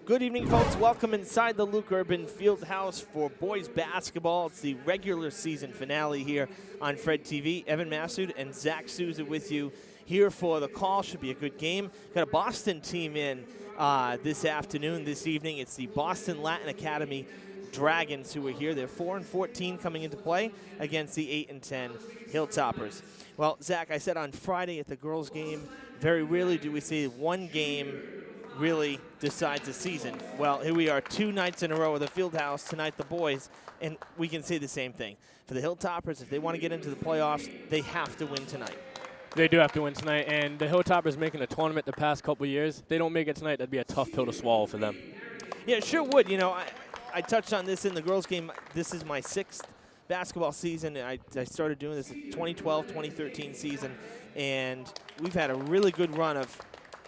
Good evening, folks. Welcome inside the Luke Urban Fieldhouse for boys basketball. It's the regular season finale here on Fred TV. Evan Massoud and Zach Souza with you here for the call. Should be a good game. Got a Boston team in this afternoon, this evening. It's the Boston Latin Academy Dragons who are here. They're 4-14 coming into play against the 8-10 Hilltoppers. Well, Zach, I said on Friday at the girls' game, very rarely do we see one game really decides the season. Well, here we are 2 nights in a row with the Fieldhouse, tonight the boys, and we can say the same thing. For the Hilltoppers, if they want to get into the playoffs, they have to win tonight. They do have to win tonight, and the Hilltoppers making a tournament the past couple of years. If they don't make it tonight, that'd be a tough pill to swallow for them. Yeah, it sure would. You know, I touched on this in the girls' game. This is my 6th basketball season. I started doing this in 2012, 2013 season, and we've had a really good run of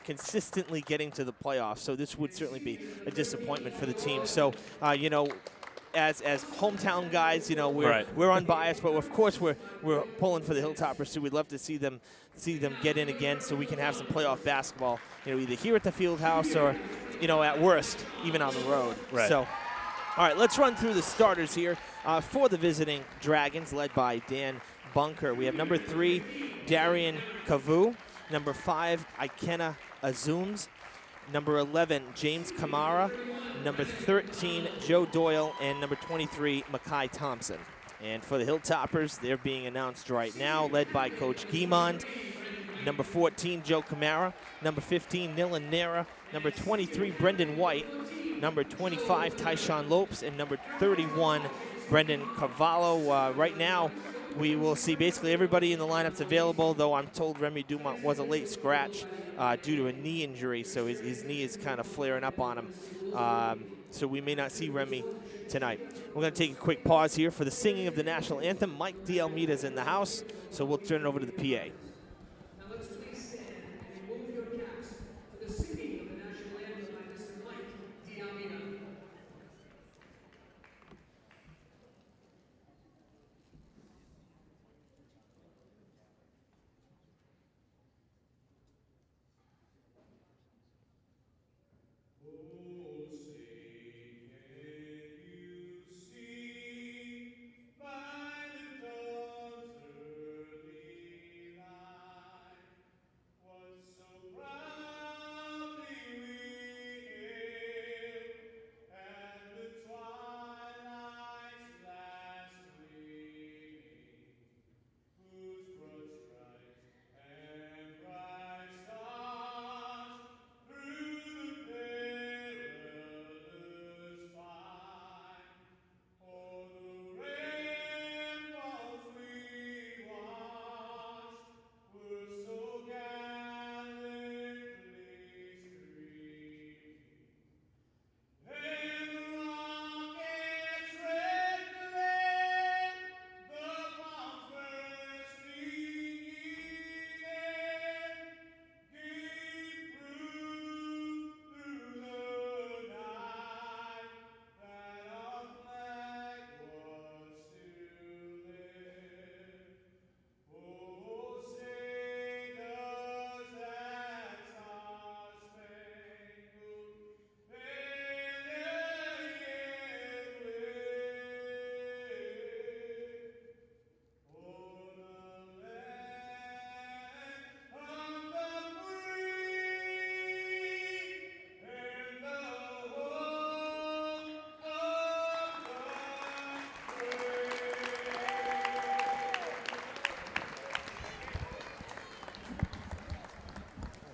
consistently getting to the playoffs, so this would certainly be a disappointment for the team. So, you know, as hometown guys, you know, we're unbiased, but of course we're pulling for the Hilltoppers, so we'd love to see them get in again, so we can have some playoff basketball. You know, either here at the Fieldhouse or, you know, at worst, even on the road. Right. So, all right, let's run through the starters here for the visiting Dragons, led by Dan Bunker. We have number 3, Darian Kavu. Number 5, Ikena Azums. Number 11, James Kamara. Number 13, Joe Doyle. And number 23, Makai Thompson. And for the Hilltoppers, they're being announced right now, led by Coach Guimond. Number 14, Joe Kamara. Number 15, Nilan Nera. Number 23, Brendan White. Number 25, Tyshawn Lopes. And number 31, Brendan Carvalho. Right now, we will see basically everybody in the lineups available, though I'm told Remy Dumont was a late scratch due to a knee injury, so his knee is kind of flaring up on him. So we may not see Remy tonight. We're going to take a quick pause here for the singing of the national anthem. Mike D'Almeida's in the house, so we'll turn it over to the PA.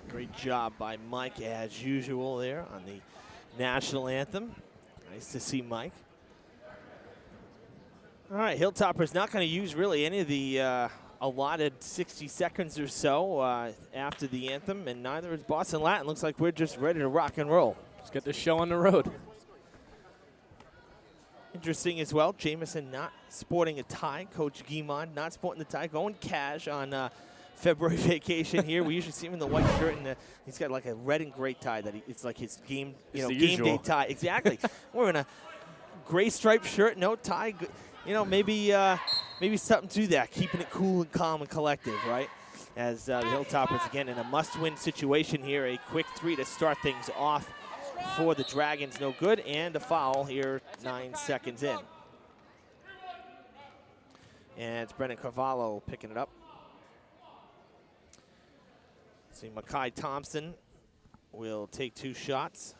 Great job by Mike, as usual, there on the national anthem. Nice to see Mike. All right, Hilltoppers not going to use really any of the allotted 60 seconds or so after the anthem, and neither is Boston Latin. Looks like we're just ready to rock and roll. Let's get this show on the road. Interesting as well, Jamison not sporting a tie. Coach Guimond not sporting the tie, going cash on February vacation here. We usually see him in the white shirt, and he's got like a red and gray tie that it's like his game, game day tie. Exactly. We're in a gray striped shirt, no tie. You know, maybe something to that, keeping it cool and calm and collective, right? As the Hilltoppers again in a must-win situation here, a quick 3 to start things off. for the Dragons, no good, and a foul here 9 seconds in. And it's Brennan Cavallo picking it up. See, Makai Thompson will take 2 shots.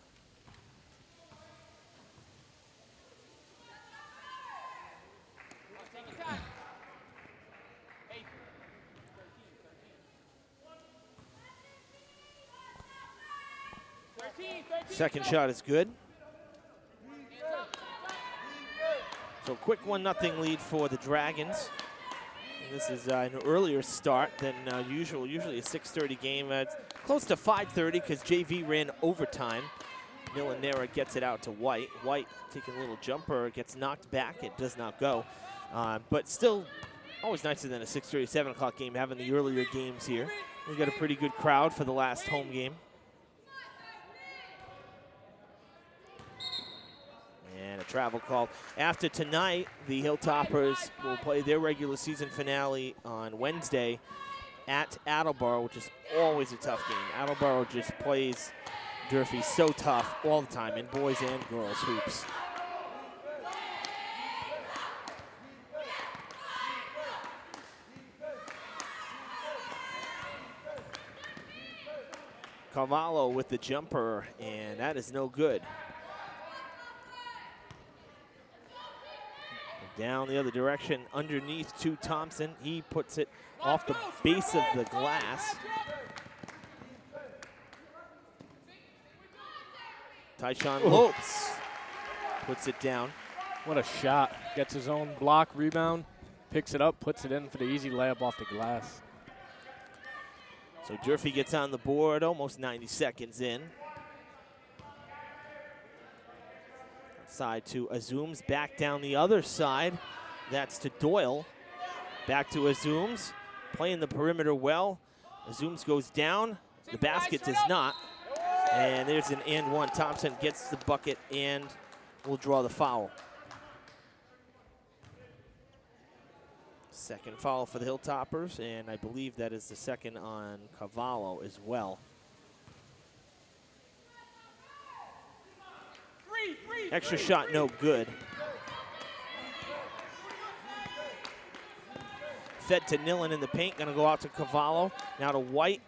Second shot is good. So quick 1-0 lead for the Dragons. And this is an earlier start than usual. Usually a 6:30 game. It's close to 5:30 because JV ran overtime. Milanera gets it out to White. White taking a little jumper, gets knocked back. It does not go. But still always nicer than a 6:30, 7 o'clock game, having the earlier games here. We've got a pretty good crowd for the last home game. And a travel call. After tonight, the Hilltoppers will play their regular season finale on Wednesday at Attleboro, which is always a tough game. Attleboro just plays Durfee so tough all the time in boys and girls hoops. Cavallo with the jumper, and that is no good. Down the other direction, underneath to Thompson. He puts it off the base of the glass. Tyshawn Lopes puts it down. What a shot. Gets his own block, rebound, picks it up, puts it in for the easy layup off the glass. So Durfee gets on the board almost 90 seconds in. Side to Azooms, back down the other side. That's to Doyle. Back to Azooms, playing the perimeter well. Azooms goes down. The basket does not. And there's an and one. Thompson gets the bucket and will draw the foul. Second foul for the Hilltoppers, and I believe that is the second on Cavallo as well. Extra shot, no good. Fed to Nillen in the paint, gonna go out to Cavallo. Now to White,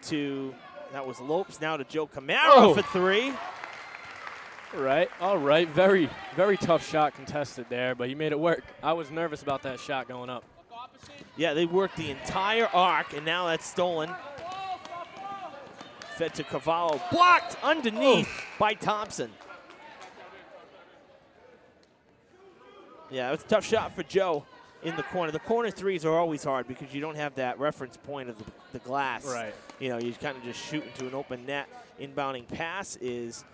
that was Lopes, now to Joe Camaro for 3. All right, very, very tough shot contested there, but he made it work. I was nervous about that shot going up. Yeah, they worked the entire arc, and now that's stolen. Fed to Cavallo, blocked underneath by Thompson. Yeah, it was a tough shot for Joe in the corner. The corner threes are always hard because you don't have that reference point of the glass. Right. You know, you kind of just shoot into an open net. Inbounding pass is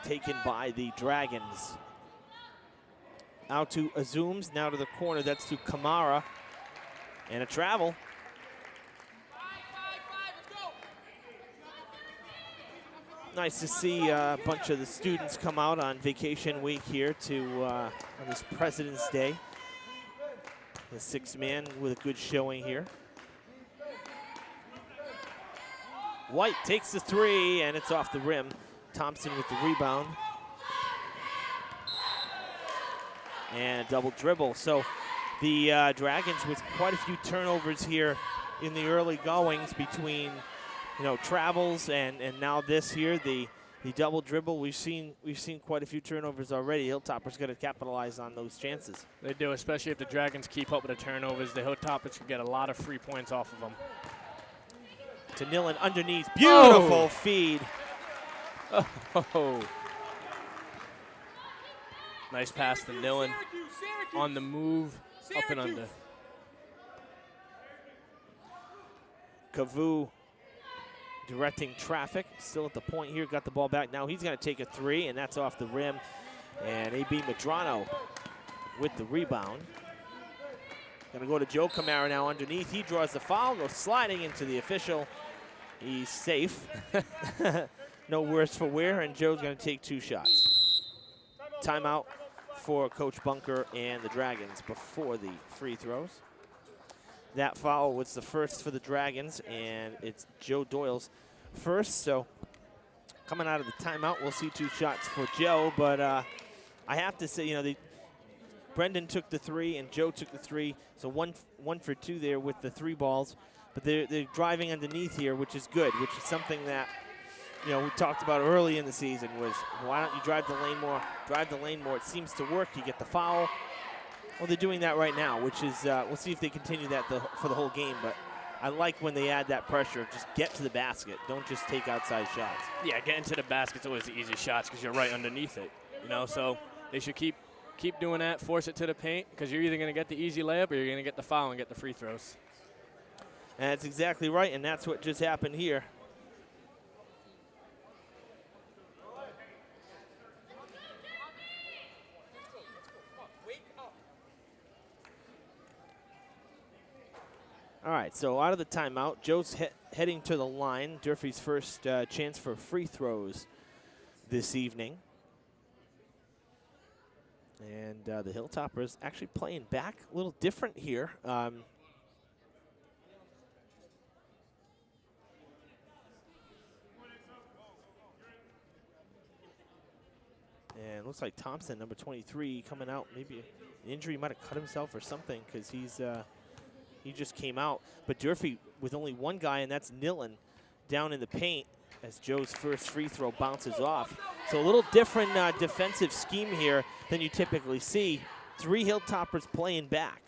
taken by the Dragons. Out to Azooms, now to the corner. That's to Kamara. And a travel. Nice to see a bunch of the students come out on vacation week here to on this President's Day. The 6-man with a good showing here. White takes the 3, and it's off the rim. Thompson with the rebound. And a double dribble. So the Dragons with quite a few turnovers here in the early goings between travels and now this here, the double dribble. We've seen quite a few turnovers already. Hilltoppers got to capitalize on those chances. They do, especially if the Dragons keep up with the turnovers. The Hilltoppers could get a lot of free points off of them. To Nillen underneath, beautiful feed. Oh. Nice pass to Nillen on the move, up and under. Cavu directing traffic, still at the point here, got the ball back. Now he's going to take a 3, and that's off the rim. And A.B. Medrano with the rebound. Going to go to Joe Camara now underneath. He draws the foul, goes sliding into the official. He's safe. No worse for wear, and Joe's going to take 2 shots. Timeout for Coach Bunker and the Dragons before the free throws. That foul was the first for the Dragons, and it's Joe Doyle's first. So Coming out of the timeout, we'll see 2 shots for Joe, but I have to say, you know, Brendan took the 3 and Joe took the 3, so one for 2 there with the 3 balls. But they're driving underneath here, which is good, which is something that, you know, we talked about early in the season was, why don't you drive the lane more? Drive the lane more. It seems to work. You get the foul. Well, they're doing that right now, which is, we'll see if they continue that for the whole game. But I like when they add that pressure of just get to the basket. Don't just take outside shots. Yeah, getting to the basket's always the easiest shots because you're right underneath it. You know, so they should keep doing that, force it to the paint, because you're either going to get the easy layup or you're going to get the foul and get the free throws. And that's exactly right, and that's what just happened here. All right, so out of the timeout, Joe's heading to the line. Durfee's first chance for free throws this evening. And the Hilltoppers actually playing back a little different here. And it looks like Thompson, number 23, coming out. Maybe an injury, might have cut himself or something, because he just came out. But Durfee with only 1 guy, and that's Nillen, down in the paint as Joe's first free throw bounces off. So a little different defensive scheme here than you typically see. 3 Hilltoppers playing back.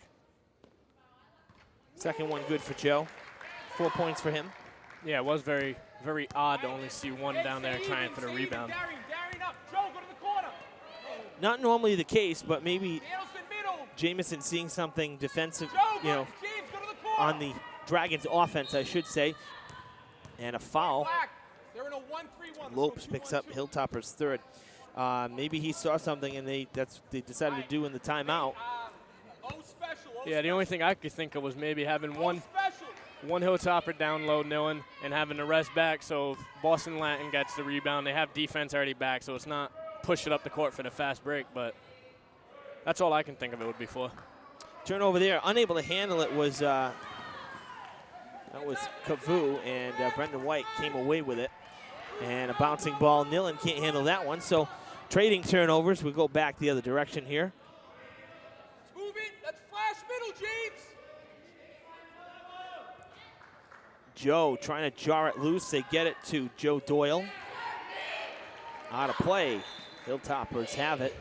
Second one good for Joe. 4 points for him. Yeah, it was very, very odd to only see 1 down there trying for the rebound. Not normally the case, but maybe Jamison seeing something defensive, you know, on the Dragons offense, I should say. And a foul. Lopes picks up Hilltopper's 3rd. Maybe he saw something and they decided to do in the timeout. Yeah, the only thing I could think of was maybe having one Hilltopper down low, Nillen, and having the rest back, so if Boston Latin gets the rebound, they have defense already back, so it's not push it up the court for the fast break, but that's all I can think of it would be for. Turnover there, unable to handle it was that was Cavu, and Brendan White came away with it. And a bouncing ball, Nillen can't handle that one, so trading turnovers. We go back the other direction here. Move it, let's flash middle, James. Joe trying to jar it loose. They get it to Joe Doyle. Out of play. Hilltoppers have it.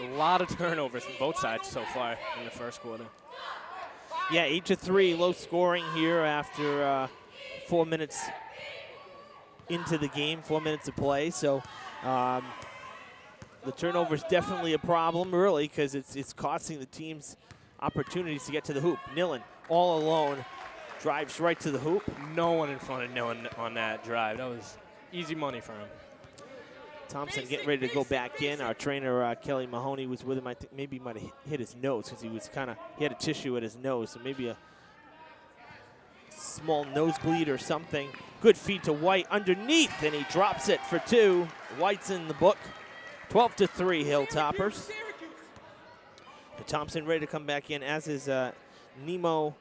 A lot of turnovers from both sides so far in the first quarter. Yeah, 8-3, low scoring here after 4 minutes into the game, 4 minutes of play. So the turnover's definitely a problem early because it's costing the teams opportunities to get to the hoop. Nillen all alone drives right to the hoop. No one in front of Nillen on that drive. That was easy money for him. Thompson getting ready to go back in. Our trainer, Kelly Mahoney, was with him. I think maybe he might have hit his nose because he had a tissue at his nose, so maybe a small nosebleed or something. Good feed to White underneath, and he drops it for 2. White's in the book. 12-3 Hilltoppers. And Thompson ready to come back in, as is Nemo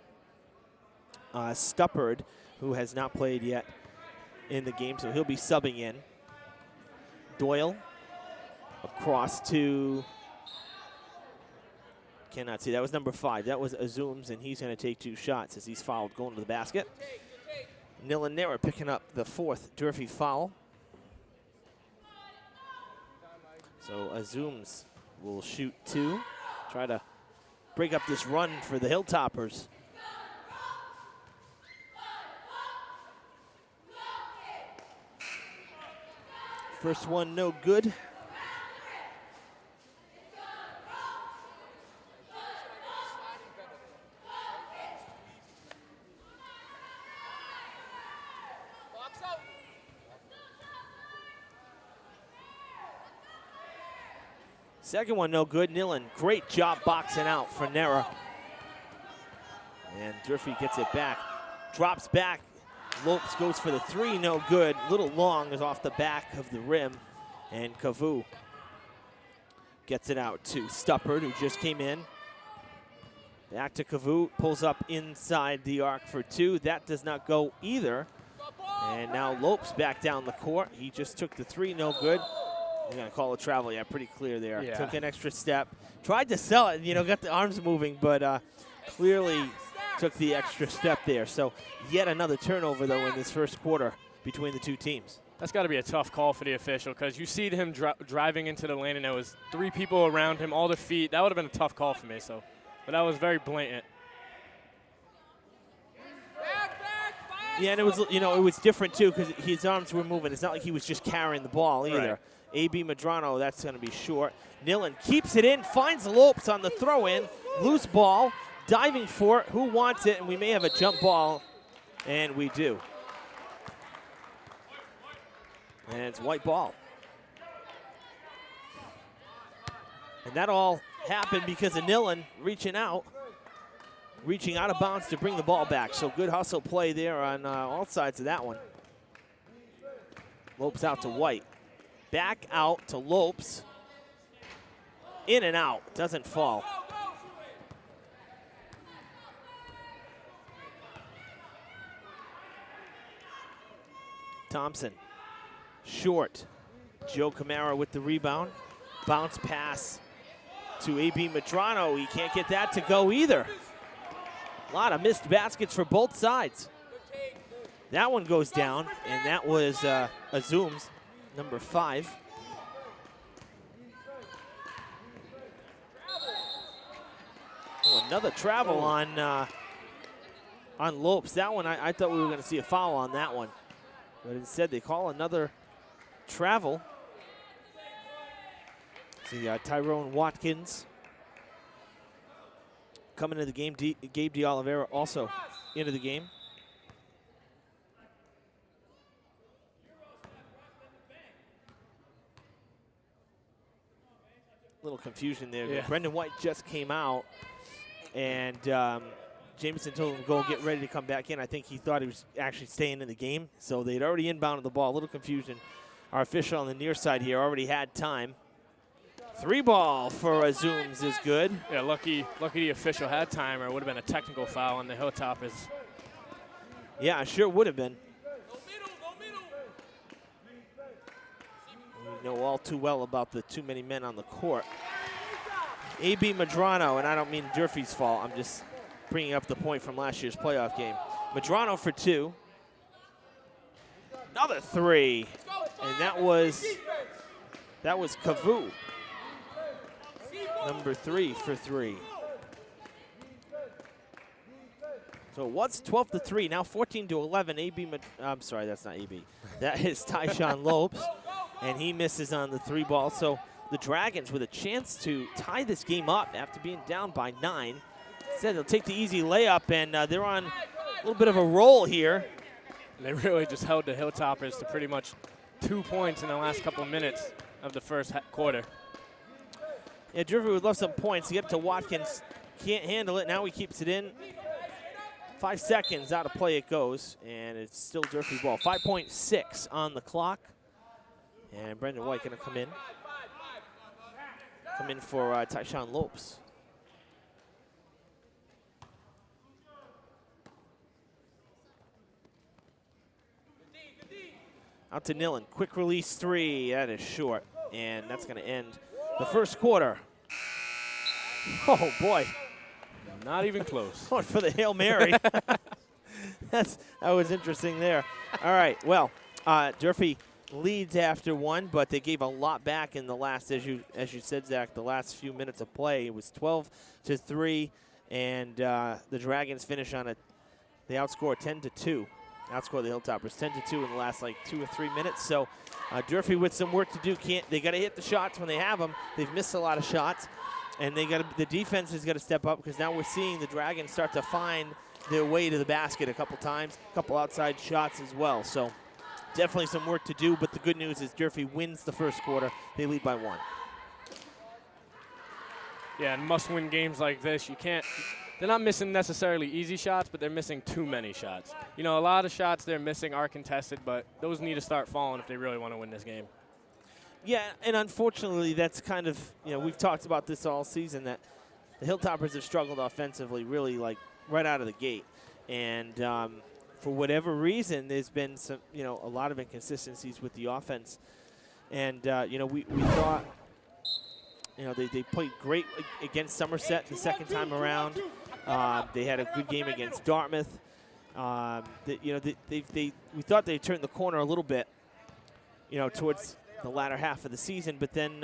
Stuppard, who has not played yet in the game, so he'll be subbing in. Doyle across to, cannot see, that was number 5. That was Azooms, and he's going to take 2 shots as he's fouled going to the basket. Nillen picking up the 4th Durfee foul. So Azooms will shoot 2, try to break up this run for the Hilltoppers. First one, no good. Second one, no good. Nillen, great job boxing out for Nera. And Durfee gets it back. Drops back. Lopes goes for the 3, no good. Little long is off the back of the rim. And Cavu gets it out to Stuppard, who just came in. Back to Cavu, pulls up inside the arc for 2. That does not go either. And now Lopes back down the court. He just took the three, no good. They're going to call a travel. Yeah, pretty clear there. Yeah. Took an extra step. Tried to sell it, got the arms moving, but clearly took the extra step there. So yet another turnover, though, in this first quarter between the two teams. That's got to be a tough call for the official because you see him driving into the lane and there was 3 people around him, all the feet. That would have been a tough call for me. So, but that was very blatant. Yeah, and it was, it was different too because his arms were moving. It's not like he was just carrying the ball either. Right. A.B. Medrano, that's going to be short. Nillen keeps it in, finds Lopes on the throw-in. Loose ball, diving for it. Who wants it? And we may have a jump ball, and we do. And it's white ball. And that all happened because of Nillen reaching out of bounds to bring the ball back. So good hustle play there on all sides of that one. Lopes out to White. Back out to Lopes. In and out. Doesn't fall. Thompson. Short. Joe Camara with the rebound. Bounce pass to A.B. Medrano. He can't get that to go either. A lot of missed baskets for both sides. That one goes down, and that was Azum's, number 5. Oh, another travel on Lopes. That one, I thought we were going to see a foul on that one. But instead, they call another travel. See Tyrone Watkins coming into the game. Gabe DeOliveira also into the game. Little confusion there. Yeah. Brendan White just came out, and Jameson told him to go get ready to come back in. I think he thought he was actually staying in the game, so they'd already inbounded the ball. A little confusion. Our official on the near side here already had time. 3 ball for Azum's is good. Yeah, lucky the official had time, or it would have been a technical foul on the Hilltoppers. Yeah, sure would have been. We know all too well about the too many men on the court. A.B. Medrano, and I don't mean Durfee's fault. I'm just bringing up the point from last year's playoff game. Medrano for 2. Another 3, and that was Cavu. Number 3 for 3. So it was 12-3, now 14-11. I'm sorry, that's not AB. That is Tyshawn Lopes, and he misses on the 3 ball. So the Dragons with a chance to tie this game up after being down by 9. Instead, they'll take the easy layup, and they're on a little bit of a roll here. They really just held the Hilltoppers to pretty much 2 points in the last couple of minutes of the first quarter. Yeah, Durfee would love some points. Get up to Watkins. Can't handle it. Now he keeps it in. 5 seconds out of play it goes, and it's still Durfee ball. 5.6 on the clock. And Brendan White going to come in. Come in for Tyshawn Lopes. Out to Nillen. Quick release 3. That is short. And that's going to end the first quarter. Oh, boy. Not even close. Going for the Hail Mary. That was interesting there. All right, well, Durfee leads after 1, but they gave a lot back in the last, as you said, Zach, the last few minutes of play. It was 12-3, and the Dragons finish on they outscore 10-2. Outscore the Hilltoppers 10-2 in the last 2 or 3 minutes. So Durfee with some work to do. They got to hit the shots when they have them. They've missed a lot of shots, and the defense has got to step up because now we're seeing the Dragons start to find their way to the basket a couple times, a couple outside shots as well. So definitely some work to do. But the good news is Durfee wins the first quarter. They lead by 1. Yeah, in must-win games like this, you can't. They're not missing necessarily easy shots, but they're missing too many shots. A lot of shots they're missing are contested, but those need to start falling if they really want to win this game. Yeah, and unfortunately, that's kind of, we've talked about this all season, that the Hilltoppers have struggled offensively really right out of the gate. And for whatever reason, there's been some, a lot of inconsistencies with the offense. And, we thought, they played great against Somerset the second time around. They had a good game against Dartmouth. We thought they turned the corner a little bit, towards the latter half of the season. But then,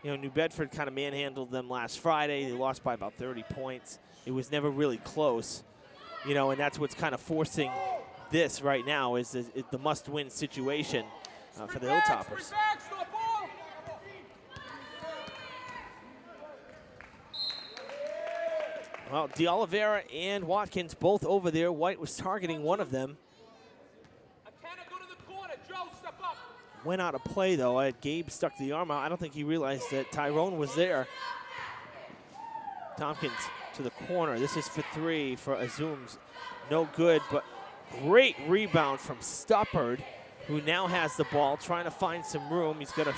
New Bedford kind of manhandled them last Friday. They lost by about 30 points. It was never really close, and that's what's kind of forcing this right now is the must-win situation for the Hilltoppers. Well, D'Oliveira and Watkins both over there. White was targeting one of them. Went out of play, though. Gabe stuck the arm out. I don't think he realized that Tyrone was there. Tompkins to the corner. This is for three for Azums. No good, but great rebound from Stuppard, who now has the ball, trying to find some room. He's going to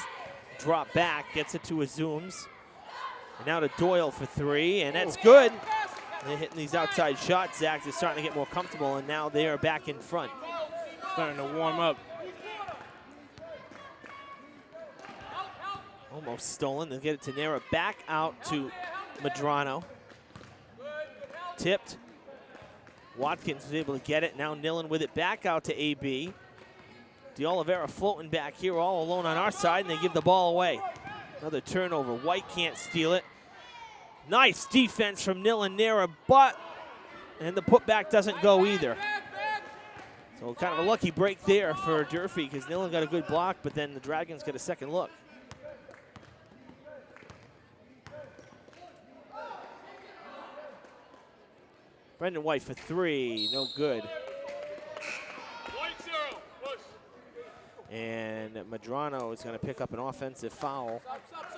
drop back, gets it to Azums. And now to Doyle for three, and that's good. They're hitting these outside shots. Zach is starting to get more comfortable, and now they are back in front. Starting to warm up. Almost stolen. They'll get it to Nera. Back out to Medrano. Tipped. Watkins was able to get it. Now Nillen with it back out to AB. D'Oliveira floating back here all alone on our side, and they give the ball away. Another turnover. White can't steal it. Nice defense from Nillen Nera, and the putback doesn't go either. So kind of a lucky break there for Durfee because Nillen got a good block, but then the Dragons get a second look. Brendan White for three, no good. And Medrano is going to pick up an offensive foul.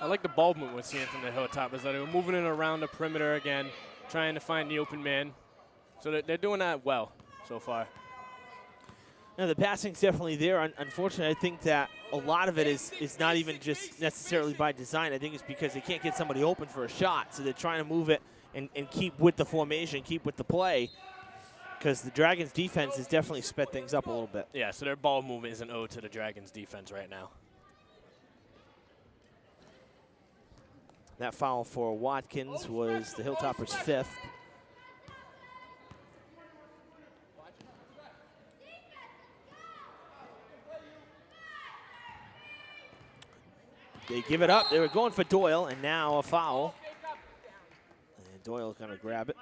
I like the ball movement we're seeing from the Hilltoppers. They're moving it around the perimeter again, trying to find the open man. So they're doing that well so far. Now, the passing's definitely there. Unfortunately, I think that a lot of it is not even just necessarily by design. I think it's because they can't get somebody open for a shot. So they're trying to move it and keep with the formation, keep with the play. Because the Dragons' defense has definitely sped things up a little bit. Yeah, so their ball movement is an ode to the Dragons' defense right now. That foul for Watkins was the Hilltoppers' fifth. They give it up. They were going for Doyle, and now a foul. And Doyle's going to grab it.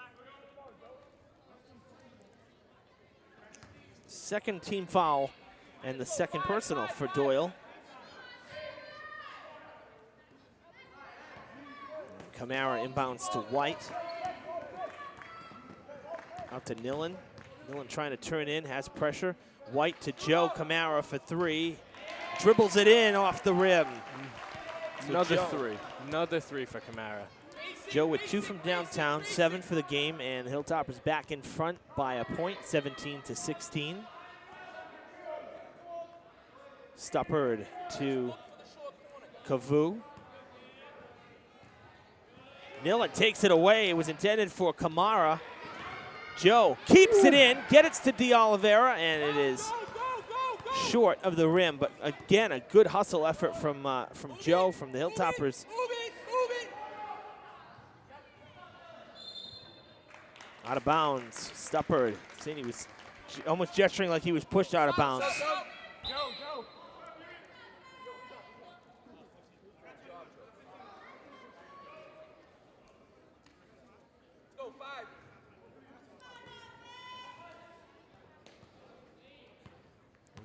Second team foul and the second personal for Doyle. Kamara inbounds to White. Out to Nillen. Nillen trying to turn in, has pressure. White to Joe. Kamara for three. Dribbles it in off the rim. Another three for Kamara. Joe with two from downtown, 7 for the game, and the Hilltoppers back in front by a point, 17-16. Stuppard to Kavu. Nillen takes it away. It was intended for Kamara. Joe keeps it in, gets it to D'Oliveira, and it is short of the rim. But again, a good hustle effort from Joe, from the Hilltoppers. Out of bounds, Stuppard. He was almost gesturing like he was pushed out of bounds.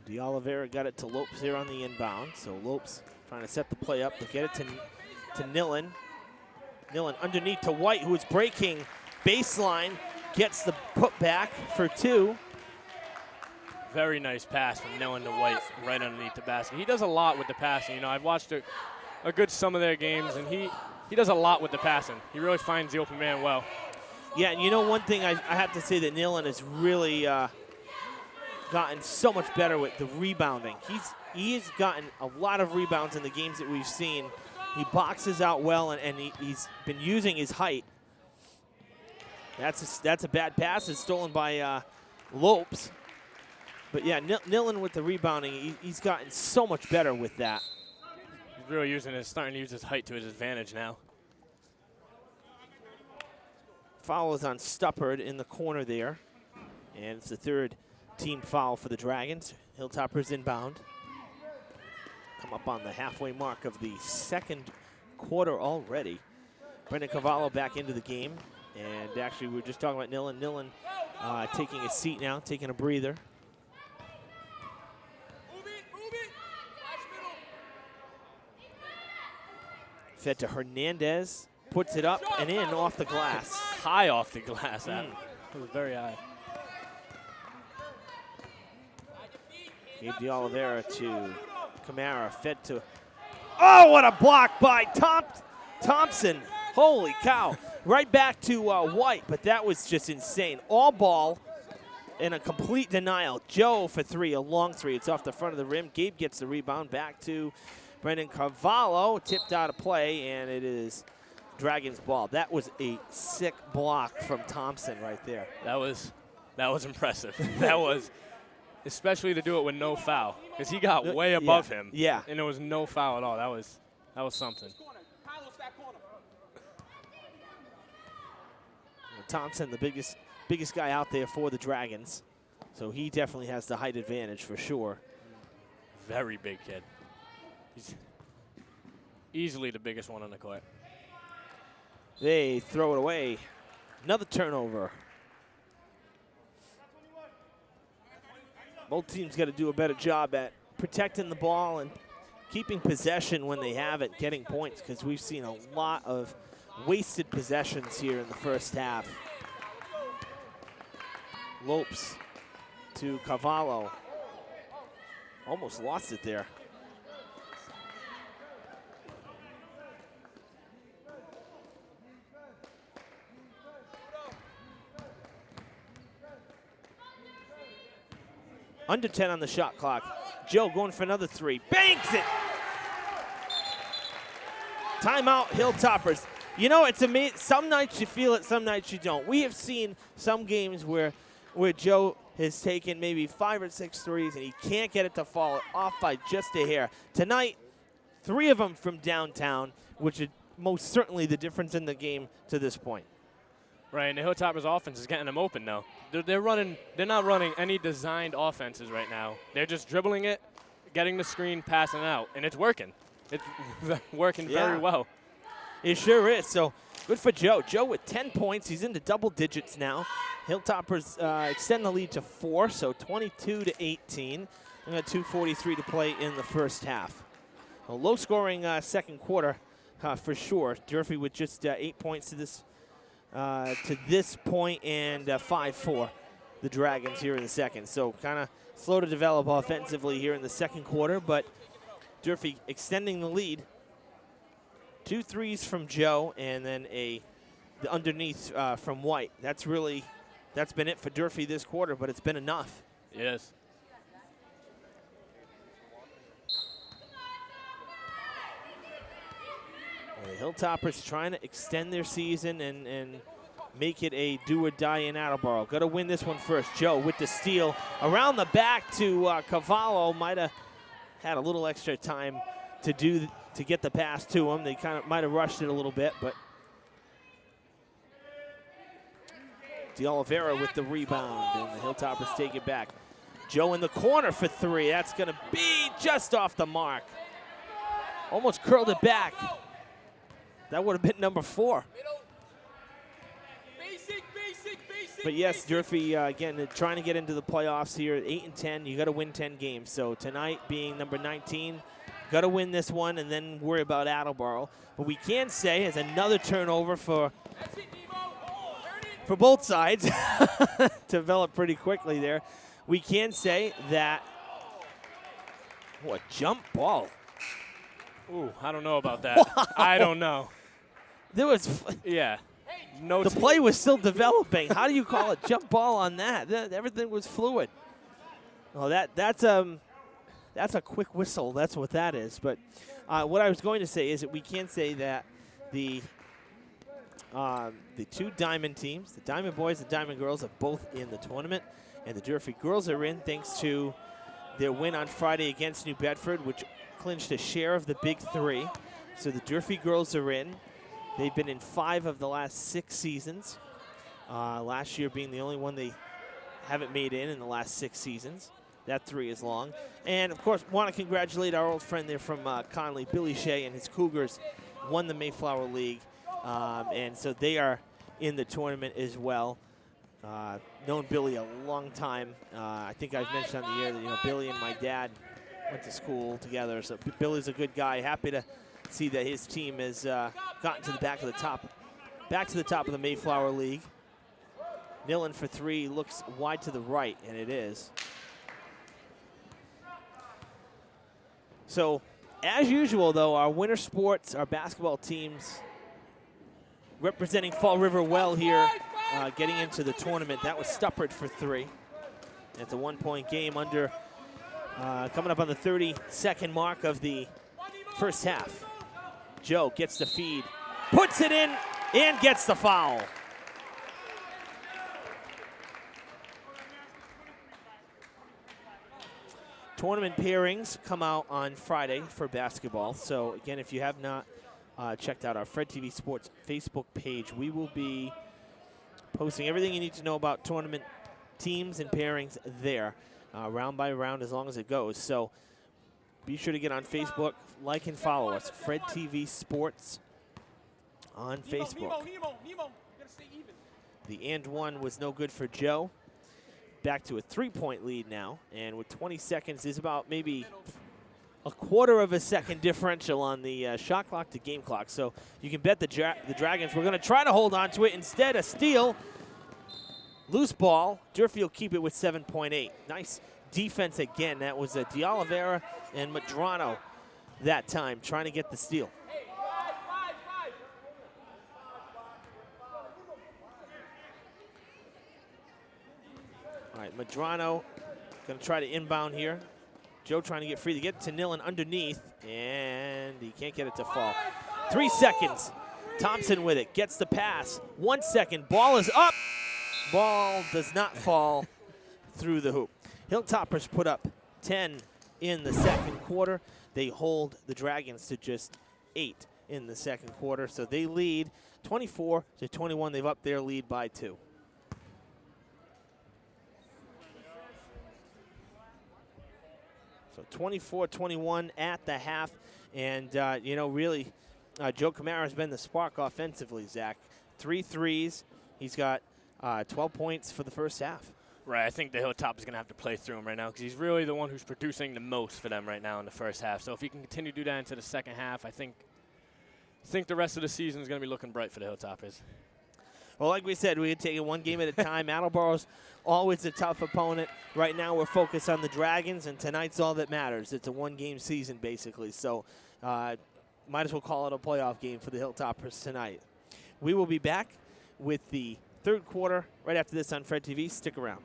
D'Oliveira got it to Lopes here on the inbound. So Lopes trying to set the play up to get it to Nillen. Nillen underneath to White, who is breaking baseline, gets the putback for two. Very nice pass from Nillen to White right underneath the basket. He does a lot with the passing. You know, I've watched a good some of their games, and he does a lot with the passing. He really finds the open man well. Yeah, and you know one thing I have to say that Nillen has really gotten so much better with the rebounding. He has gotten a lot of rebounds in the games that we've seen. He boxes out well, and he's been using his height. That's a bad pass. It's stolen by Lopes. But yeah, Nillen with the rebounding, he's gotten so much better with that. He's really starting to use his height to his advantage now. Foul is on Stuppard in the corner there. And it's the third team foul for the Dragons. Hilltoppers inbound. Come up on the halfway mark of the second quarter already. Brendan Cavallo back into the game. And actually, we were just talking about Nillen. Nillen taking a seat now, taking a breather. Move it. Flash middle. Fed to Hernandez. Puts it up and in off the glass. High off the glass, Adam. It was very high. Gabe DeOliveira to Kamara. Fed to, oh, what a block by Thompson. Holy cow. Right back to White, but that was just insane. All ball in a complete denial. Joe for three, a long three. It's off the front of the rim. Gabe gets the rebound back to Brendan Cavallo. Tipped out of play, and it is Dragons ball. That was a sick block from Thompson right there. That was impressive. That was, especially to do it with no foul, because he got way above him. Yeah. And there was no foul at all. That was something. Thompson, the biggest guy out there for the Dragons. So he definitely has the height advantage for sure. Very big kid. He's easily the biggest one on the court. They throw it away. Another turnover. Both teams got to do a better job at protecting the ball and keeping possession when they have it, getting points, because we've seen a lot of wasted possessions here in the first half. Lopes to Cavallo. Almost lost it there. Under 10 on the shot clock. Joe going for another three. Banks it! Timeout, Hilltoppers. You know, it's amazing. Some nights you feel it, some nights you don't. We have seen some games where Joe has taken maybe 5 or 6 threes and he can't get it to fall off by just a hair. Tonight, 3 of them from downtown, which is most certainly the difference in the game to this point. Right, and the Hilltoppers offense is getting them open now. They're not running any designed offenses right now. They're just dribbling it, getting the screen, passing it out, and it's working. It's working very well. It sure is. So good for Joe. Joe with 10 points. He's into double digits now. Hilltoppers extend the lead to 4, so 22-18. We got 2:43 to play in the first half. A low-scoring second quarter for sure. Durfee with just 8 points to this point and 5 for the Dragons here in the second. So kind of slow to develop offensively here in the second quarter, but Durfee extending the lead. 2 threes from Joe and then the underneath from White. That's been it for Durfee this quarter, but it's been enough. Yes. The Hilltoppers trying to extend their season and make it a do-or-die in Attleboro. Got to win this one first. Joe with the steal. Around the back to Cavallo. Might have had a little extra time to get the pass to him. They kind of might have rushed it a little bit, but DeOliveira with the rebound, and the Hilltoppers take it back. Joe in the corner for 3. That's going to be just off the mark. Almost curled it back. That would have been number 4. But yes, Durfee, again, trying to get into the playoffs here at 8-10. You got to win 10 games. So tonight being number 19, got to win this one and then worry about Attleboro. But we can say as another turnover for both sides, developed pretty quickly there. We can say that, what, jump ball. Ooh, I don't know about that. Wow. I don't know. There was, yeah. The play was still developing. How do you call it jump ball on that? Everything was fluid. Well, that's a quick whistle. That's what that is. But what I was going to say is that we can say that the 2 Diamond teams, the Diamond Boys and Diamond Girls, are both in the tournament. And the Durfee girls are in thanks to their win on Friday against New Bedford, which clinched a share of the Big Three. So the Durfee girls are in. They've been in 5 of the last 6 seasons. Last year being the only one they haven't made in the last 6 seasons. That 3 is long. And, of course, want to congratulate our old friend there from Conley, Billy Shea, and his Cougars won the Mayflower League. And so they are in the tournament as well. Known Billy a long time. I think I've mentioned on the air that, you know, Billy and my dad went to school together. So Billy's a good guy. Happy to see that his team has gotten to the back to the top of the Mayflower League. Nillen for 3, looks wide to the right, and it is. So, as usual, though, our winter sports, our basketball teams representing Fall River well here, getting into the tournament. That was Stuppard for 3. It's a 1-point game under, coming up on the 32nd mark of the first half. Joe gets the feed, puts it in, and gets the foul. Tournament pairings come out on Friday for basketball. So, again, if you have not checked out our Fred TV Sports Facebook page, we will be posting everything you need to know about tournament teams and pairings there, round by round as long as it goes. So be sure to get on Facebook, like and follow us, Fred TV Sports on Facebook. The and one was no good for Joe. Back to a 3-point lead now, and with 20 seconds, is about maybe a quarter of a second differential on the shot clock to game clock. So you can bet the Dragons, we're going to try to hold on to it. Instead, a steal. Loose ball. Durfee will keep it with 7.8. Nice defense again. That was De Oliveira and Madrano that time trying to get the steal. All right, Madrano going to try to inbound here. Joe trying to get free to get to Nillen underneath, and he can't get it to fall. 3 seconds. Thompson with it, gets the pass. 1 second, ball is up. Ball does not fall through the hoop. Hilltoppers put up 10 in the second quarter. They hold the Dragons to just 8 in the second quarter, so they lead 24-21. They've upped their lead by 2. So 24-21 at the half. And, you know, really, Joe Camara has been the spark offensively, Zach. 3 threes. He's got 12 points for the first half. Right, I think the Hilltop is going to have to play through him right now because he's really the one who's producing the most for them right now in the first half. So if he can continue to do that into the second half, I think the rest of the season is going to be looking bright for the Hilltoppers. Well, like we said, we can take it one game at a time. Attleboro's always a tough opponent. Right now we're focused on the Dragons, and tonight's all that matters. It's a one-game season, basically. So might as well call it a playoff game for the Hilltoppers tonight. We will be back with the third quarter right after this on Fred TV. Stick around.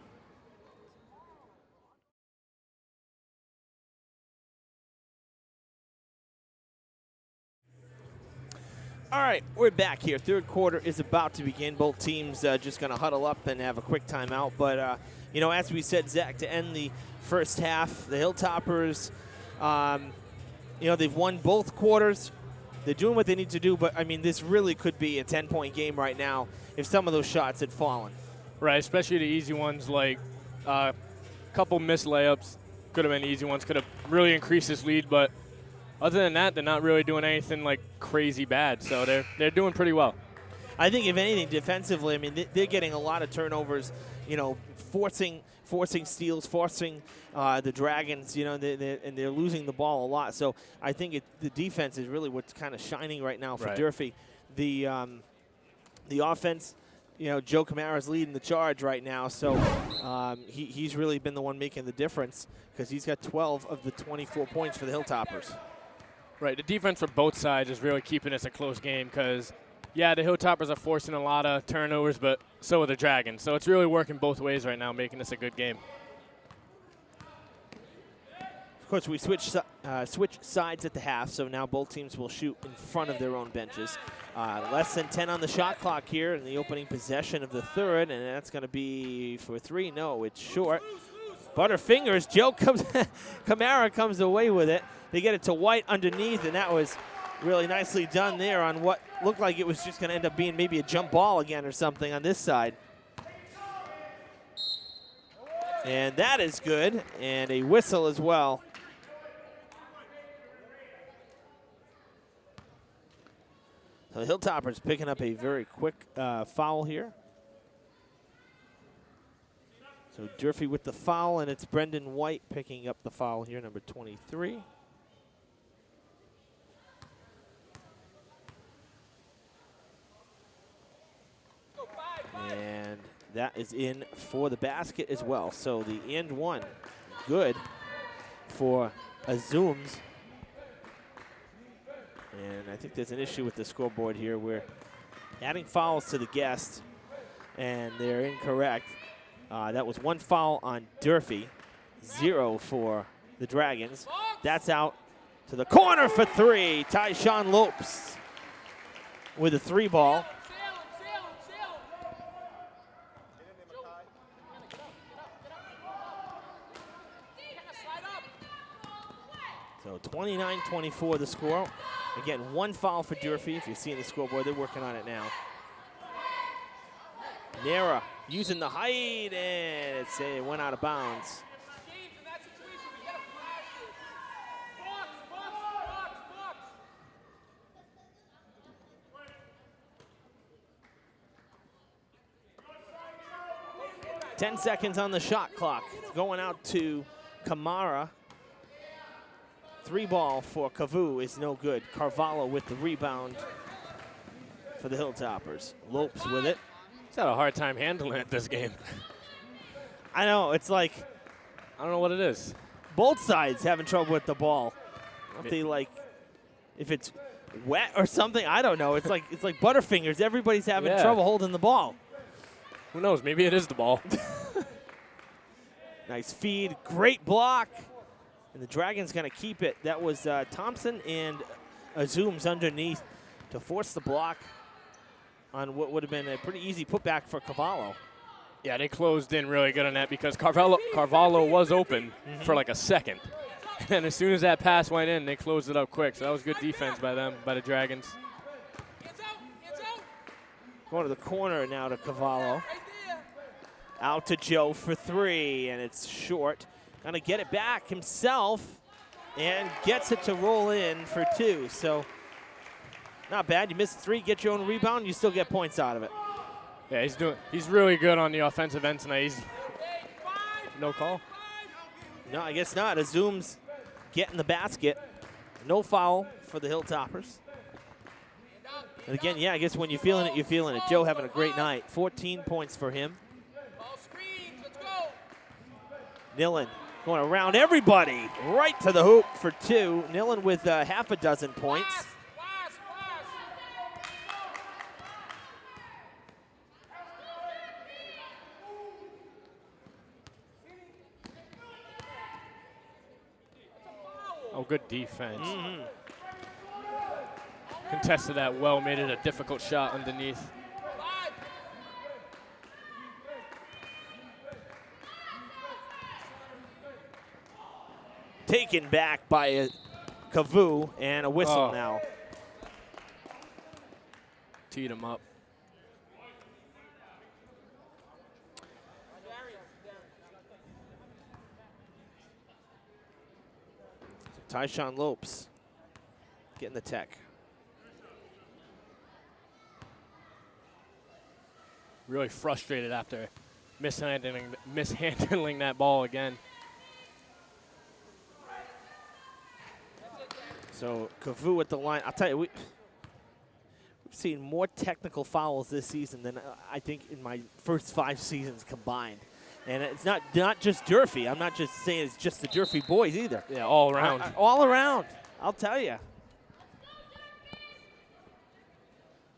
All right, we're back here. Third quarter is about to begin. Both teams just going to huddle up and have a quick timeout. But, you know, as we said, Zach, to end the first half, the Hilltoppers, you know, they've won both quarters. They're doing what they need to do. But, I mean, this really could be a 10-point game right now if some of those shots had fallen. Right, especially the easy ones like a couple missed layups. Could have been easy ones. Could have really increased this lead. But other than that, they're not really doing anything like crazy bad. So they're doing pretty well. I think if anything, defensively, I mean, they're getting a lot of turnovers, you know, forcing steals, forcing the Dragons, you know, and they're losing the ball a lot. So I think the defense is really what's kind of shining right now for Durfee. The offense, you know, Joe Camara's leading the charge right now. So he's really been the one making the difference because he's got 12 of the 24 points for the Hilltoppers. Right, the defense for both sides is really keeping this a close game because, yeah, the Hilltoppers are forcing a lot of turnovers, but so are the Dragons. So it's really working both ways right now, making this a good game. Of course, we switch switch sides at the half, so now both teams will shoot in front of their own benches. Less than 10 on the shot clock here in the opening possession of the third, and that's going to be for 3. No, it's short. Butterfingers. Joe Camara comes away with it. They get it to White underneath, and that was really nicely done there on what looked like it was just going to end up being maybe a jump ball again or something on this side. And that is good, and a whistle as well. So the Hilltoppers picking up a very quick foul here. So Durfee with the foul, and it's Brendan White picking up the foul here, number 23. And that is in for the basket as well. So the and one, good for Azooms. And I think there's an issue with the scoreboard here. We're adding fouls to the guest, and they're incorrect. That was 1 foul on Durfee, 0 for the Dragons. That's out to the corner for 3. Tyshawn Lopes with a 3 ball. So 29-24 the score. Again, 1 foul for Durfee. If you see in the scoreboard, they're working on it now. Nera using the height, and it went out of bounds. Ten seconds on the shot clock. Going out to Kamara. 3 ball for Cavu is no good. Carvalho with the rebound for the Hilltoppers. Lopes with it. He's had a hard time handling it this game. I know, it's like, I don't know what it is. Both sides having trouble with the ball. If they if it's wet or something, I don't know. It's like Butterfingers. Everybody's having trouble holding the ball. Who knows? Maybe it is the ball. Nice feed, great block. And the Dragons going to keep it. That was Thompson and Azooms underneath to force the block on what would have been a pretty easy putback for Cavallo. Yeah, they closed in really good on that because Carvalho was open for like a second. And as soon as that pass went in, they closed it up quick. So that was good defense by them, by the Dragons. Going to the corner now to Cavallo. Out to Joe for 3, and it's short. Going to get it back himself and gets it to roll in for 2. So not bad. You missed 3, get your own rebound, you still get points out of it. Yeah, he's really good on the offensive end tonight. No call? No, I guess not. Azooms getting the basket. No foul for the Hilltoppers. And again, yeah, I guess when you're feeling it, you're feeling it. Joe having a great night. 14 points for him. Nillen going around everybody, right to the hoop for 2. Nillen with half a dozen points. Oh, good defense. Contested that well, made it a difficult shot underneath. Taken back by Cavu, and a whistle now. Teed him up. Tyshawn Lopes getting the tech. Really frustrated after mishandling that ball again. So Cavu at the line. I'll tell you, we've seen more technical fouls this season than I think in my first 5 seasons combined. And it's not just Durfee. I'm not just saying it's just the Durfee boys either. Yeah, all around. All around, I'll tell you.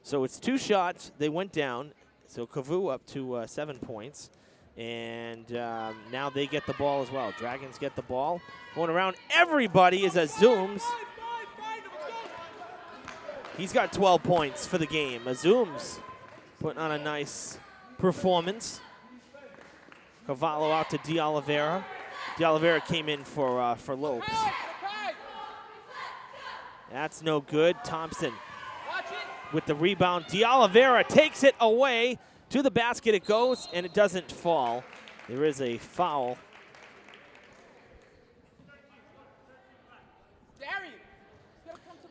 So it's 2 shots. They went down. So Cavu up to 7 points. And now they get the ball as well. Dragons get the ball. Going around everybody is Azooms. He's got 12 points for the game. Azooms putting on a nice performance. Cavallo out to D'Oliveira. D'Oliveira came in for Lopes. That's no good. Thompson with the rebound. D'Oliveira takes it away. To the basket it goes, and it doesn't fall. There is a foul.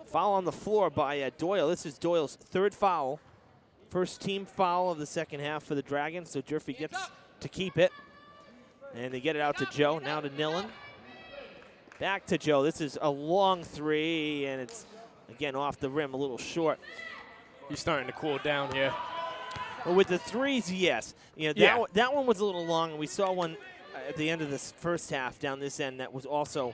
Foul on the floor by Doyle. This is Doyle's third foul. First team foul of the second half for the Dragons, so Durfee gets to keep it. And they get it out to Joe, now to Nillen. Back to Joe. This is a long three, and it's, again, off the rim, a little short. He's starting to cool down here. Well, with the threes, yes. You know, that one was a little long, and we saw one at the end of this first half down this end that was also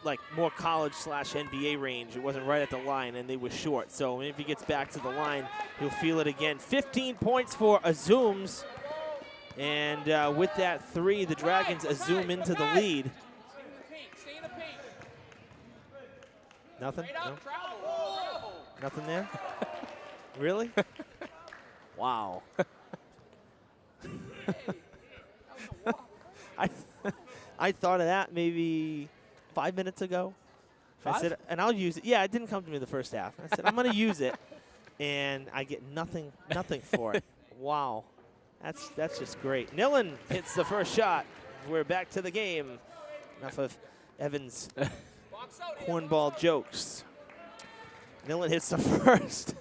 like more college/NBA range. It wasn't right at the line, and they were short. So if he gets back to the line, he'll feel it again. 15 points for Azooms. And with that three, the Dragons zoom into the lead. Nothing? No? Nothing there? Really? Wow. I thought of that maybe 5 minutes ago. I said, and I'll use it. Yeah, it didn't come to me the first half. I said, I'm going to use it, and I get nothing for it. Wow. That's just great. Nillen hits the first shot. We're back to the game. Enough of Evans' cornball jokes. Nillen hits the first.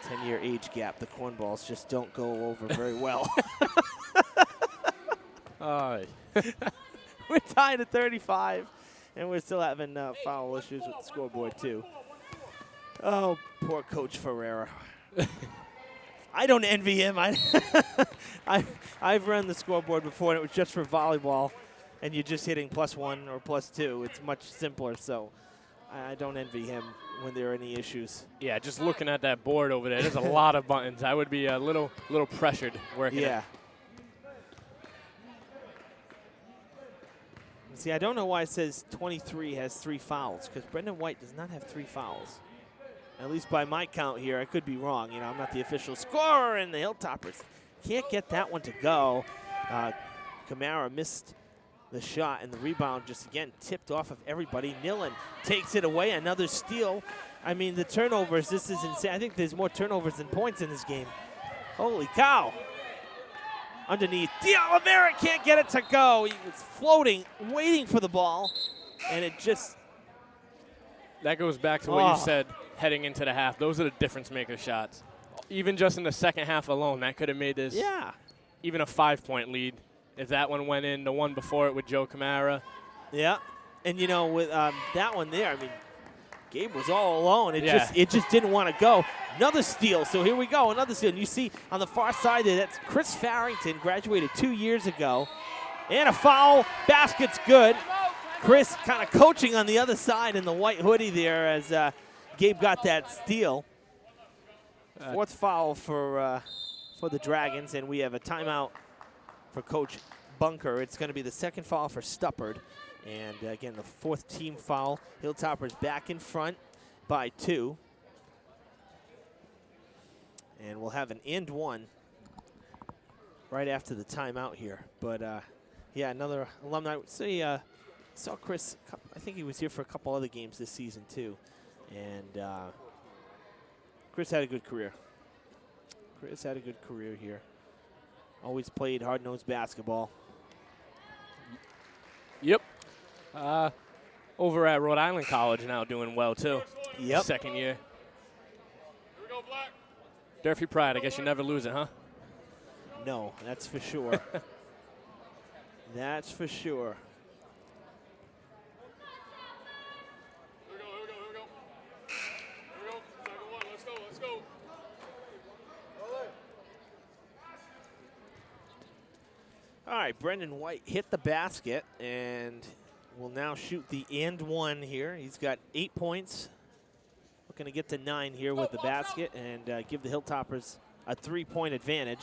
10-year age gap. The cornballs just don't go over very well. We're tied at 35, and we're still having foul issues with the scoreboard, too. Oh, poor Coach Ferreira. I don't envy him. I've run the scoreboard before, and it was just for volleyball, and you're just hitting +1 or +2. It's much simpler, so I don't envy him when there are any issues. Yeah, just looking at that board over there, there's a lot of buttons. I would be a little pressured working it. See, I don't know why it says 23 has 3 fouls, because Brendan White does not have 3 fouls. At least by my count here, I could be wrong. You know, I'm not the official scorer, and the Hilltoppers can't get that one to go. Kamara missed the shot, and the rebound just, again, tipped off of everybody. Nillen takes it away, another steal. I mean, the turnovers, this is insane. I think there's more turnovers than points in this game. Holy cow. Underneath, D'Oliveira can't get it to go. He was floating, waiting for the ball, and it just... That goes back to what you said heading into the half. Those are the difference-maker shots. Even just in the second half alone, that could have made this even a 5-point lead. If that one went in, the one before it with Joe Kamara. Yeah, and you know, with that one there, I mean, Gabe was all alone. It just didn't want to go. Another steal, so here we go, another steal. And you see on the far side there, that's Chris Farrington, graduated 2 years ago. And a foul, basket's good. Chris kind of coaching on the other side in the white hoodie there as Gabe got that steal. Fourth foul for the Dragons, and we have a timeout for Coach Bunker. It's going to be the second foul for Stuppard. And again, the fourth team foul. Hilltoppers back in front by 2. And we'll have an and one right after the timeout here. But yeah, another alumni. Say, saw Chris, I think he was here for a couple other games this season too. And Chris had a good career. Chris had a good career here. Always played hard-nosed basketball. Yep. Over at Rhode Island College now doing well too. Yep. Second year. Here we go, Black. Durfee pride, I guess you never lose it, huh? No, that's for sure. That's for sure. Here we go. Second one, let's go. All right, Brendan White hit the basket and will now shoot the and one here. He's got 8 points. looking to get to 9 here with the basket and give the Hilltoppers a 3-point advantage.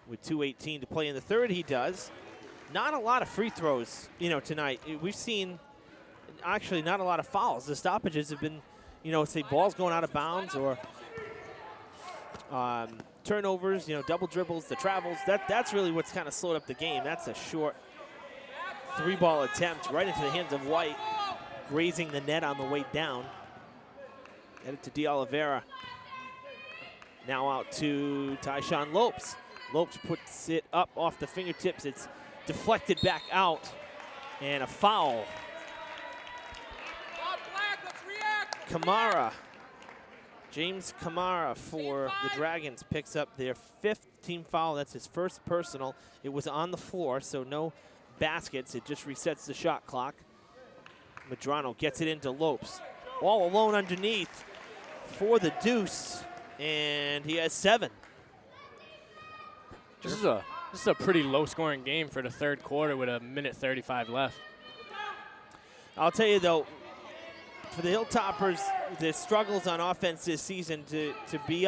With 2:18 to play in the third, he does. Not a lot of free throws, tonight. We've seen actually not a lot of fouls. The stoppages have been, say balls going out of bounds or turnovers, double dribbles, the travels. That's really what's kind of slowed up the game. That's a short 3-ball attempt right into the hands of White, grazing the net on the way down. Headed to D'Oliveira. Now out to Tyshawn Lopes. Lopes puts it up off the fingertips. It's deflected back out, and a foul. Kamara, James Kamara for the Dragons picks up their 5th team foul. That's his first personal. It was on the floor, so no baskets. It just resets the shot clock. Medrano gets it into Lopes. All alone underneath for the deuce, and he has 7. This is a pretty low-scoring game for the third quarter with 1:35 left. I'll tell you, though, for the Hilltoppers, the struggles on offense this season to be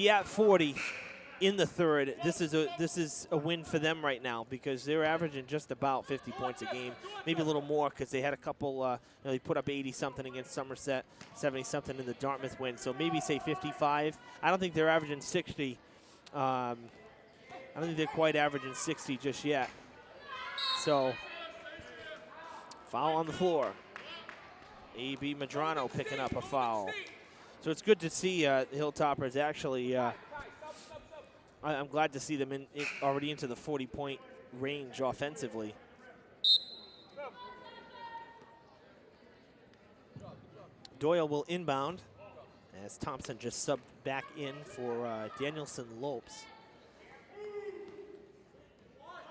at 40 in the third, this is a win for them right now because they're averaging just about 50 points a game, maybe a little more because they had a couple, they put up 80-something against Somerset, 70-something in the Dartmouth win, so maybe say 55. I don't think they're averaging 60. I don't think they're quite averaging 60 just yet. So, foul on the floor. A.B. Medrano picking up a foul. So it's good to see the Hilltoppers actually, I'm glad to see them already into the 40-point range offensively. Doyle will inbound as Thompson just subbed back in for Danielson Lopes.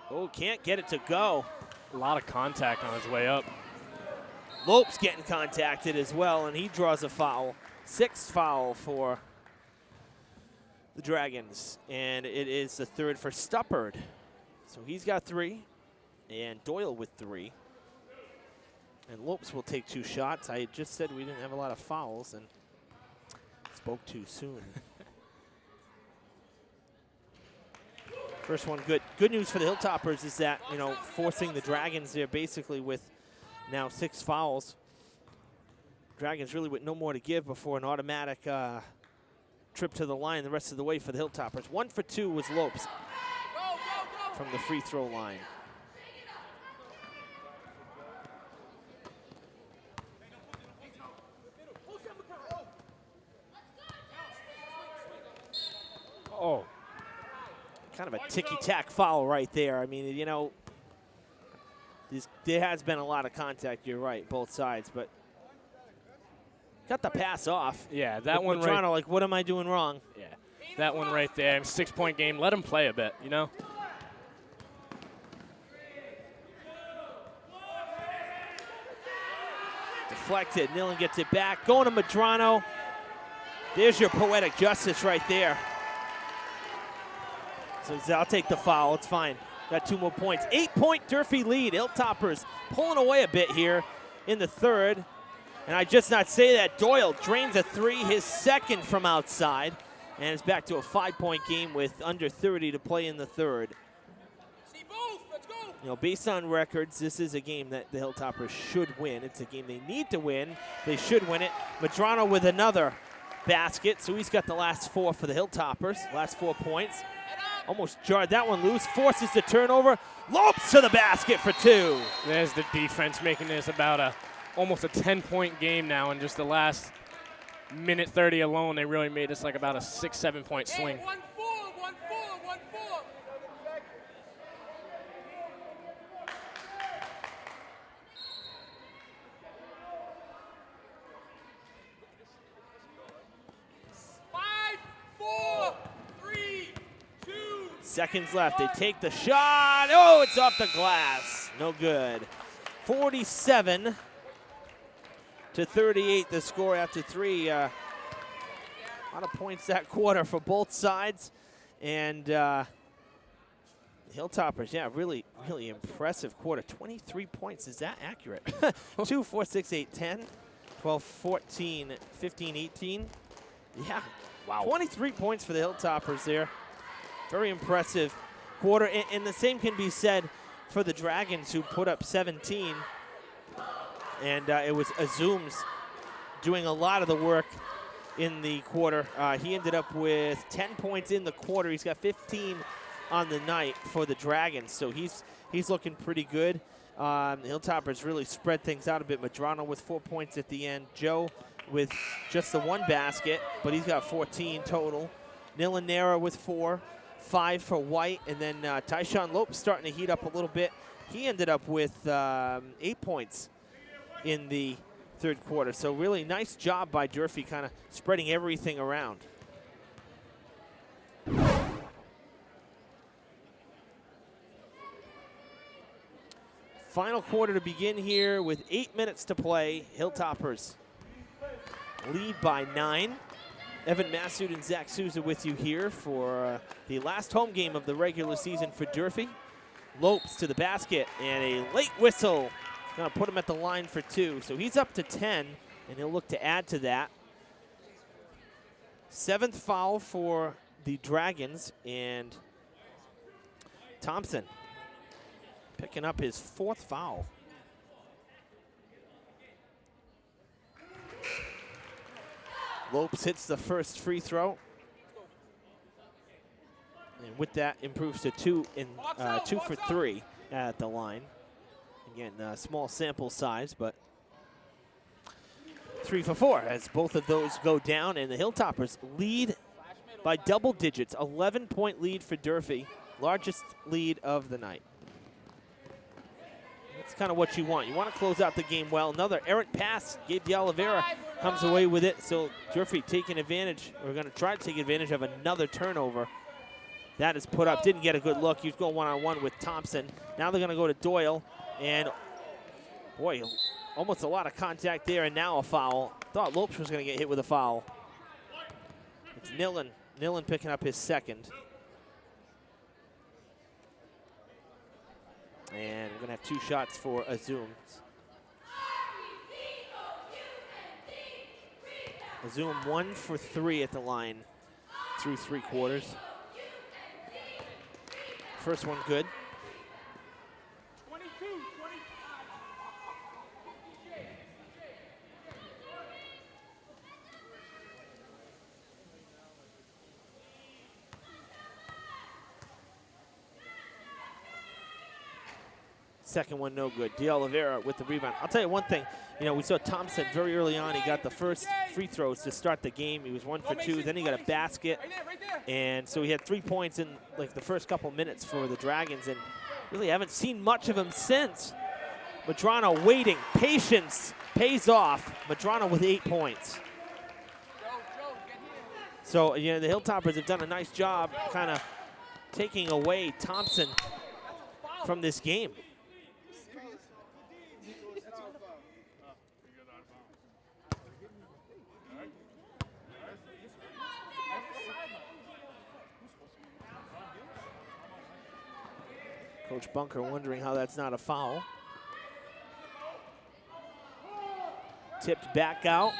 Oh, can't get it to go. A lot of contact on his way up. Lopes getting contacted as well, and he draws a foul. 6th foul for the Dragons, and it is the 3rd for Stuppard. So he's got 3, and Doyle with 3. And Lopes will take 2 shots. I just said we didn't have a lot of fouls, and spoke too soon. First one good. Good news for the Hilltoppers is that, forcing the Dragons there basically with now 6 fouls. Dragons really with no more to give before an automatic trip to the line the rest of the way for the Hilltoppers. 1 for 2 was Lopes from the free throw line. Oh. Kind of a ticky-tack foul right there. I mean, there has been a lot of contact, you're right, both sides, but got the pass off. Yeah, that one right. Like, what am I doing wrong? Yeah, that one right there. 6-point game. Let him play a bit, Deflected. Nillen gets it back. Going to Medrano. There's your poetic justice right there. So I'll take the foul. It's fine. Got 2 more points. 8-point Durfee lead. Hilltoppers pulling away a bit here in the third. And I just not say that. Doyle drains a 3, his 2nd from outside. And it's back to a 5-point game with under 30 to play in the third. Based on records, this is a game that the Hilltoppers should win. It's a game they need to win. They should win it. Medrano with another basket. So he's got the last 4 for the Hilltoppers. Last 4 points. Almost jarred that one loose, forces the turnover. Lopes to the basket for 2. There's the defense making this about almost a 10-point game now. In just the last minute 30 alone, they really made this like about a 6-7-point swing. 1-4. 5-4. 3-2. Seconds left. They take the shot. Oh, it's off the glass. No good. 47 to 38 the score after 3. A lot of points that quarter for both sides. And Hilltoppers, yeah, really, really impressive quarter. 23 points. Is that accurate? 2, 4, 6, 8, 10. 12-14, 15-18. Yeah. Wow. 23 points for the Hilltoppers there. Very impressive quarter. And the same can be said for the Dragons, who put up 17. And it was Azum's doing a lot of the work in the quarter. He ended up with 10 points in the quarter. He's got 15 on the night for the Dragons, so he's looking pretty good. The Hilltoppers really spread things out a bit. Madrano with 4 points at the end. Joe with just the 1 basket, but he's got 14 total. Nilanera with 4, 5 for White, and then Tyshawn Lopes starting to heat up a little bit. He ended up with 8 points in the third quarter. So really nice job by Durfee, kind of spreading everything around. Final quarter to begin here with 8 minutes to play. Hilltoppers lead by 9. Evan Massoud and Zach Souza with you here for the last home game of the regular season for Durfee. Lopes to the basket, and a late whistle. Going to put him at the line for 2. So he's up to 10, and he'll look to add to that. 7th foul for the Dragons, and Thompson picking up his 4th foul. Lopes hits the first free throw. And with that, improves to 2 for 3 at the line. Again, small sample size, but 3 for 4 as both of those go down, and the Hilltoppers lead by double digits. 11-point lead for Durfee, largest lead of the night. That's kind of what you want. You want to close out the game well. Another errant pass. Gabe De Oliveira comes away with it. So Durfee taking advantage. We're going to try to take advantage of another turnover. That is put up. Didn't get a good look. He was going one-on-one with Thompson. Now they're going to go to Doyle. And, boy, almost a lot of contact there, and now a foul. Thought Lopes was going to get hit with a foul. It's Nillen. Nillen picking up his 2nd. And we're going to have 2 shots for Azum. Azum 1 for 3 at the line through 3 quarters. First one good. 22, 20. Second one no good. De Oliveira with the rebound. I'll tell you one thing. You know, we saw Thompson very early on. He got the first free throws to start the game. He was 1 for 2. Then he got a basket. And so he had 3 points in like the first couple minutes for the Dragons, and really haven't seen much of him since. Madrano waiting. Patience pays off. Madrano with 8 points. So, you know, the Hilltoppers have done a nice job kind of taking away Thompson from this game. Coach Bunker wondering how that's not a foul. Tipped back out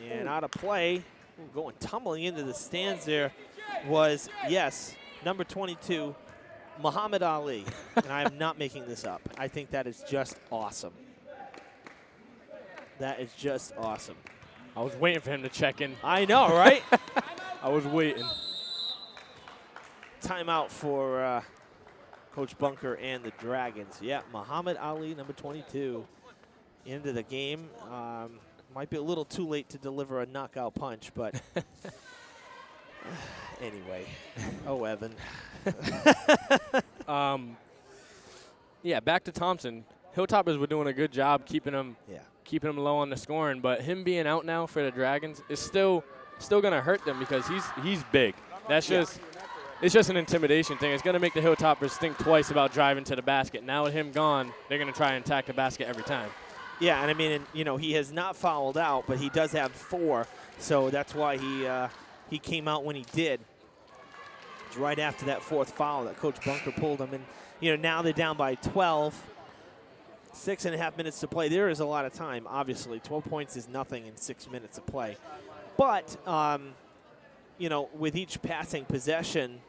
and out of play. Ooh, going tumbling into the stands there was, yes, number 22, Muhammad Ali. And I am not making this up. I think that is just awesome. That is just awesome. I was waiting for him to check in. I know, right? I was waiting. Timeout for Coach Bunker and the Dragons. Yeah, Muhammad Ali, number 22, into the game. Might be a little too late to deliver a knockout punch, but anyway. Oh, Evan. Yeah, back to Thompson. Hilltoppers were doing a good job keeping him low on the scoring, but him being out now for the Dragons is still going to hurt them because he's big. That's just it's just an intimidation thing. It's going to make the Hilltoppers think twice about driving to the basket. Now with him gone, they're going to try and attack the basket every time. Yeah, and I mean, you know, he has not fouled out, but he does have 4, so that's why he came out when he did. It's right after that 4th foul that Coach Bunker pulled him, and you know, now they're down by 12. 6.5 minutes to play. There is a lot of time, obviously. 12 points is nothing in 6 minutes of play. But, you know, with each passing possession,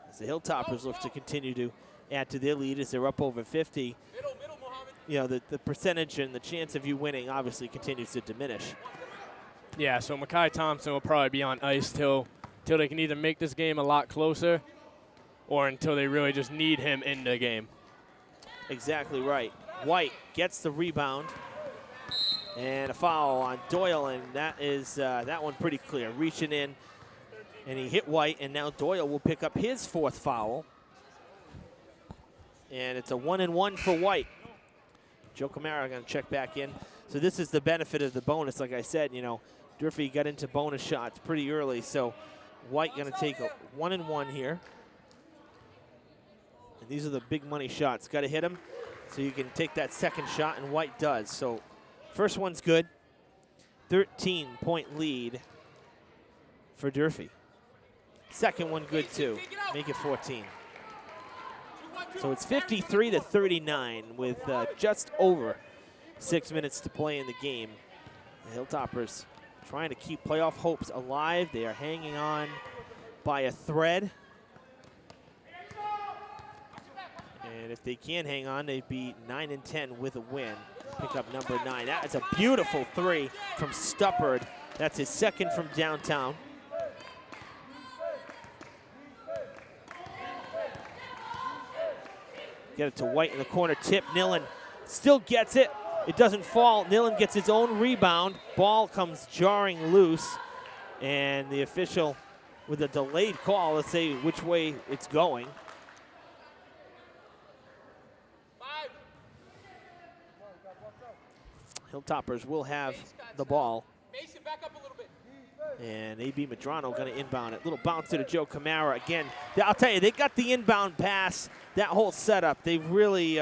as the Hilltoppers look to continue to add to their lead as they're up over 50, you know, the percentage and the chance of you winning obviously continues to diminish. Yeah, so Makai Thompson will probably be on ice till they can either make this game a lot closer or until they really just need him in the game. Exactly right. White gets the rebound. And a foul on Doyle, and that is that one pretty clear. Reaching in, and he hit White, and now Doyle will pick up his 4th foul. And it's a 1-and-1 for White. Joe Camara going to check back in. So this is the benefit of the bonus. Like I said, you know, Durfee got into bonus shots pretty early, so White going to take a 1-and-1 here. And these are the big money shots. Got to hit them so you can take that second shot, and White does. So first one's good. 13-point lead for Durfee. Second one good too. Make it 14. So it's 53-39 with just over 6 minutes to play in the game. The Hilltoppers trying to keep playoff hopes alive. They are hanging on by a thread. And if they can hang on, they'd be 9-10 with a win. Pick up number 9. That is a beautiful 3 from Stuppard. That's his second from downtown. Get it to White in the corner. Tip. Nillen still gets it. It doesn't fall. Nillen gets his own rebound. Ball comes jarring loose. And the official with a delayed call, let's say which way it's going. Hilltoppers will have the ball. Mason, back up a little bit. And A.B. Medrano going to inbound it. Little bounce to Joe Camara. Again, I'll tell you, they got the inbound pass, that whole setup. They really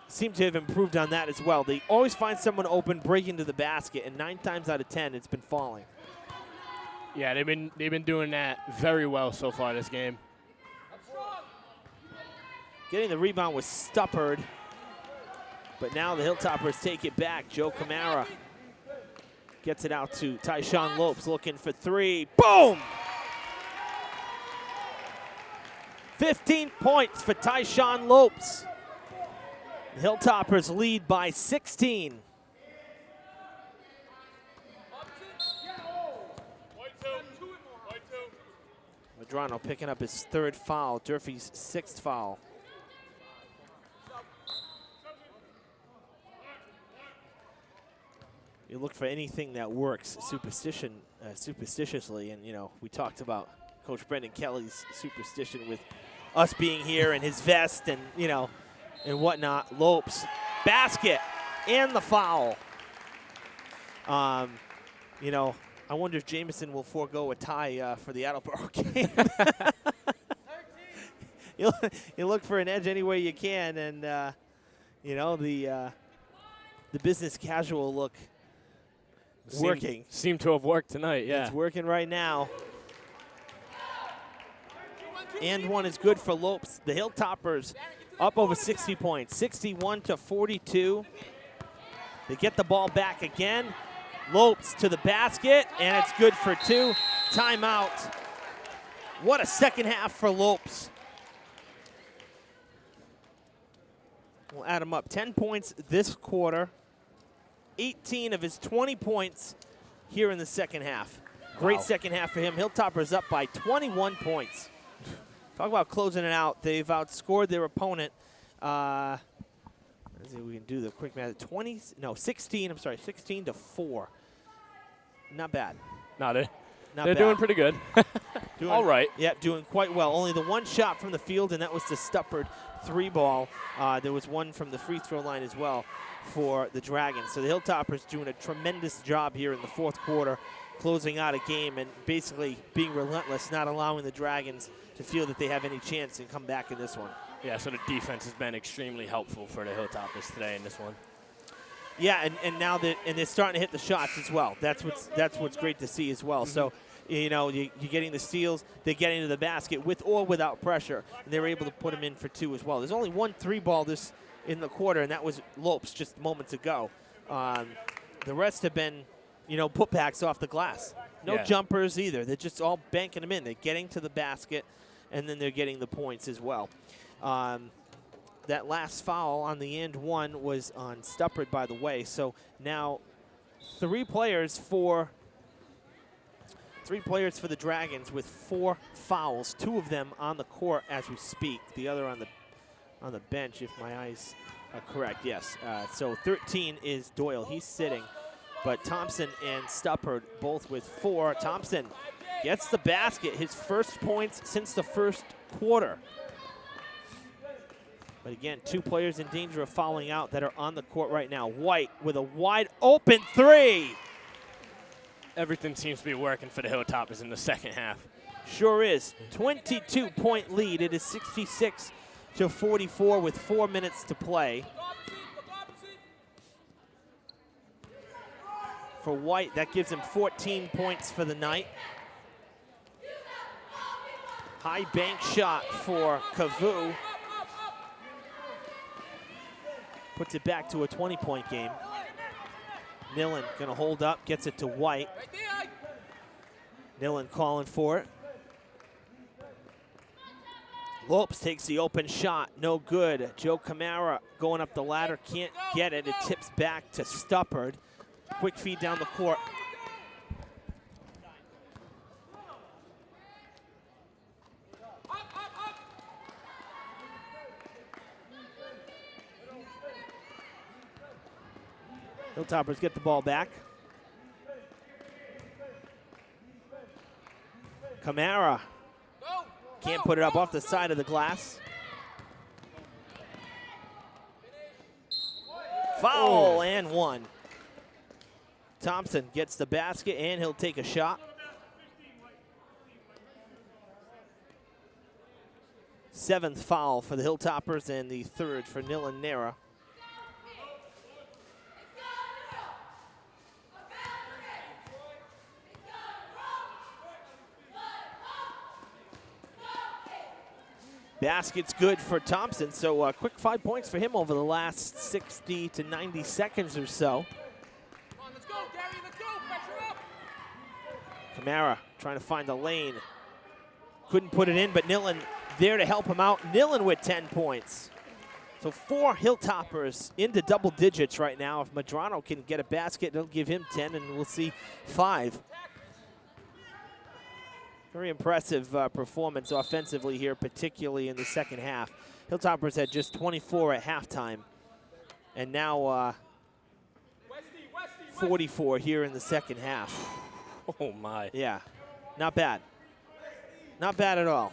seem to have improved on that as well. They always find someone open, break into the basket, and 9 times out of 10, it's been falling. Yeah, they've been doing that very well so far this game. Getting the rebound was Stuppard. But now the Hilltoppers take it back. Joe Camara gets it out to Tyshawn Lopes looking for 3. Boom! 15 points for Tyshawn Lopes. The Hilltoppers lead by 16. Medrano picking up his 3rd foul, Durfee's 6th foul. You look for anything that works superstitiously, and you know we talked about Coach Brendan Kelly's superstition with us being here and his vest and you know and whatnot. Lopes, basket, and the foul. You know, I wonder if Jamison will forego a tie for the Attleboro game. you look for an edge any way you can, and you know the business casual look. Working. Seemed to have worked tonight, yeah. It's working right now. And one is good for Lopes. The Hilltoppers up over 60 points, 61-42. They get the ball back again. Lopes to the basket, and it's good for 2. Timeout. What a second half for Lopes. We'll add him up. 10 points this quarter. 18 of his 20 points here in the second half. Great second half for him. Hilltoppers up by 21 points. Talk about closing it out. They've outscored their opponent. Let's see if we can do the quick math. 16-4. Not bad. No, they're bad. doing pretty good. All right. Yeah, doing quite well. Only the one shot from the field, and that was the Stuppard 3 ball. There was one from the free throw line as well for the Dragons. So the Hilltoppers doing a tremendous job here in the 4th quarter, closing out a game and basically being relentless, not allowing the Dragons to feel that they have any chance and come back in this one. Yeah, so the defense has been extremely helpful for the Hilltoppers today in this one. Yeah, and now they're starting to hit the shots as well. That's what's great to see as well. Mm-hmm. So, you know, you're getting the steals, they're getting to the basket with or without pressure, and they were able to put them in for 2 as well. There's only one 3 ball this in the quarter, and that was Lopes just moments ago. The rest have been, putbacks off the glass. No jumpers either. They're just all banking them in. They're getting to the basket, and then they're getting the points as well. That last foul on the end one was on Stuppard, by the way. So now three players for the Dragons with 4 fouls. 2 of them on the court as we speak. The other on the bench, if my eyes are correct. Yes. So 13 is Doyle. He's sitting. But Thompson and Stuppard both with 4. Thompson gets the basket, his first points since the first quarter. But again, 2 players in danger of fouling out that are on the court right now. White with a wide open 3. Everything seems to be working for the Hilltoppers in the second half. Sure is. 22-point lead. It is 66-44 with 4 minutes to play. For White, that gives him 14 points for the night. High bank shot for Cavu. Puts it back to a 20-point game. Nillen gonna hold up, gets it to White. Nillen calling for it. Lopes takes the open shot, no good. Joe Camara going up the ladder, can't get it. It tips back to Stuppard. Quick feed down the court. Hilltoppers get the ball back. Camara can't put it up off the side of the glass. Foul and 1. Thompson gets the basket and he'll take a shot. 7th foul for the Hilltoppers and the 3rd for Nillen Nera. Basket's good for Thompson, so a quick 5 points for him over the last 60 to 90 seconds or so. Come on, let's go, Gary, let's go, pressure up. Camara trying to find the lane. Couldn't put it in, but Nillen there to help him out. Nillen with 10 points. So 4 Hilltoppers into double digits right now. If Medrano can get a basket, it'll give him 10, and we'll see 5. Very impressive performance offensively here, particularly in the second half. Hilltoppers had just 24 at halftime, and now 44 here in the second half. Oh, my. Yeah, not bad. Not bad at all.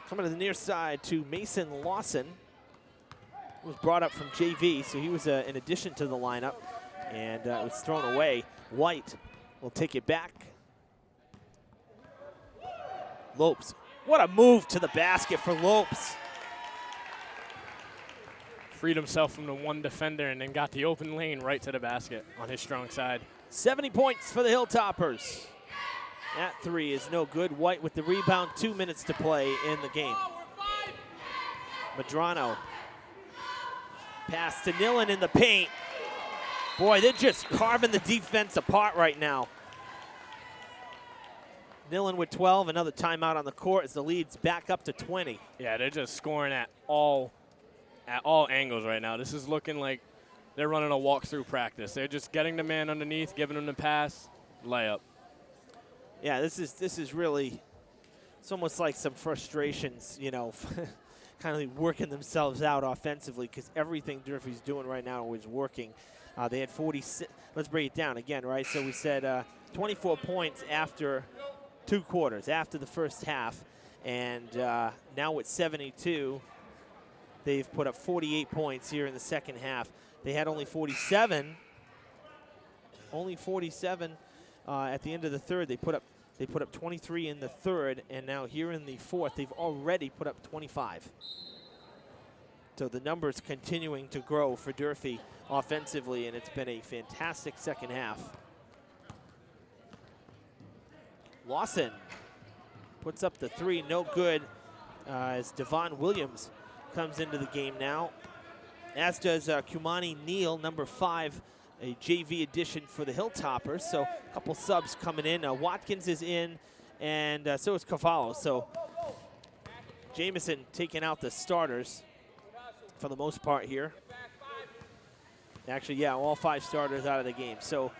Coming to the near side to Mason Lawson, who was brought up from JV, so he was an addition to the lineup. And it was thrown away. White will take it back. Lopes. What a move to the basket for Lopes. Freed himself from the one defender and then got the open lane right to the basket on his strong side. 70 points for the Hilltoppers. That 3 is no good. White with the rebound. 2 minutes to play in the game. Medrano. Pass to Nillen in the paint. Boy, they're just carving the defense apart right now. Nillen with 12, another timeout on the court as the lead's back up to 20. Yeah, they're just scoring at all angles right now. This is looking like they're running a walk-through practice. They're just getting the man underneath, giving him the pass, layup. Yeah, this is really, it's almost like some frustrations, kind of working themselves out offensively because everything Durfee's doing right now is working. They had 46. Let's break it down again, right? So we said 24 points after 2 quarters, after the first half. And now with 72, they've put up 48 points here in the second half. They had only 47. Only 47 at the end of the third. They put up 23 in the third, and now here in the fourth, they've already put up 25. So the numbers continuing to grow for Durfee offensively, and it's been a fantastic second half. Lawson puts up the 3, no good, as Devon Williams comes into the game now. As does Kumani Neal, number 5, a JV addition for the Hilltoppers. So a couple subs coming in. Watkins is in, and so is Cavallo. So Jamison taking out the starters for the most part here. Actually, yeah, all 5 starters out of the game. So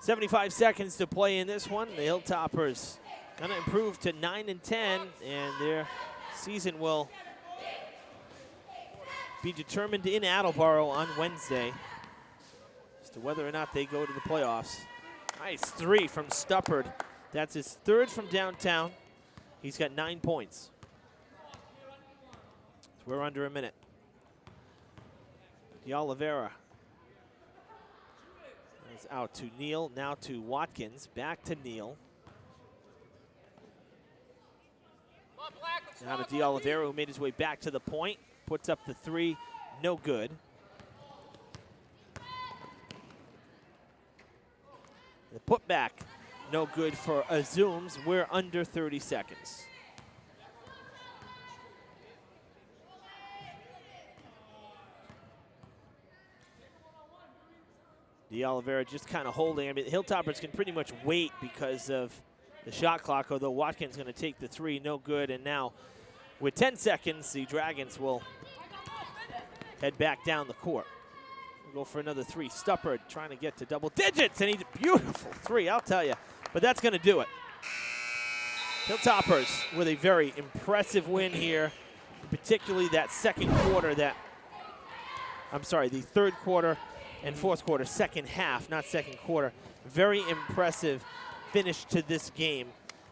75 seconds to play in this one. The Hilltoppers going to improve to 9-10, and their season will be determined in Attleboro on Wednesday as to whether or not they go to the playoffs. Nice 3 from Stuppard. That's his 3rd from downtown. He's got 9 points. So we're under a minute. D'Oliveira is out to Neal, now to Watkins, back to Neal. Now to D'Oliveira, who made his way back to the point. Puts up the 3, no good. The putback, no good for Azooms. We're under 30 seconds. D'Oliveira just kind of holding. I mean, the Hilltoppers can pretty much wait because of the shot clock, although Watkins going to take the 3, no good. And now with 10 seconds, the Dragons will head back down the court. We'll go for another 3. Stuppard trying to get to double digits, and he's a beautiful 3, I'll tell you. But that's going to do it. Hilltoppers with a very impressive win here, particularly that second quarter the 3rd quarter and 4th quarter, second half, not second quarter. Very impressive finish to this game.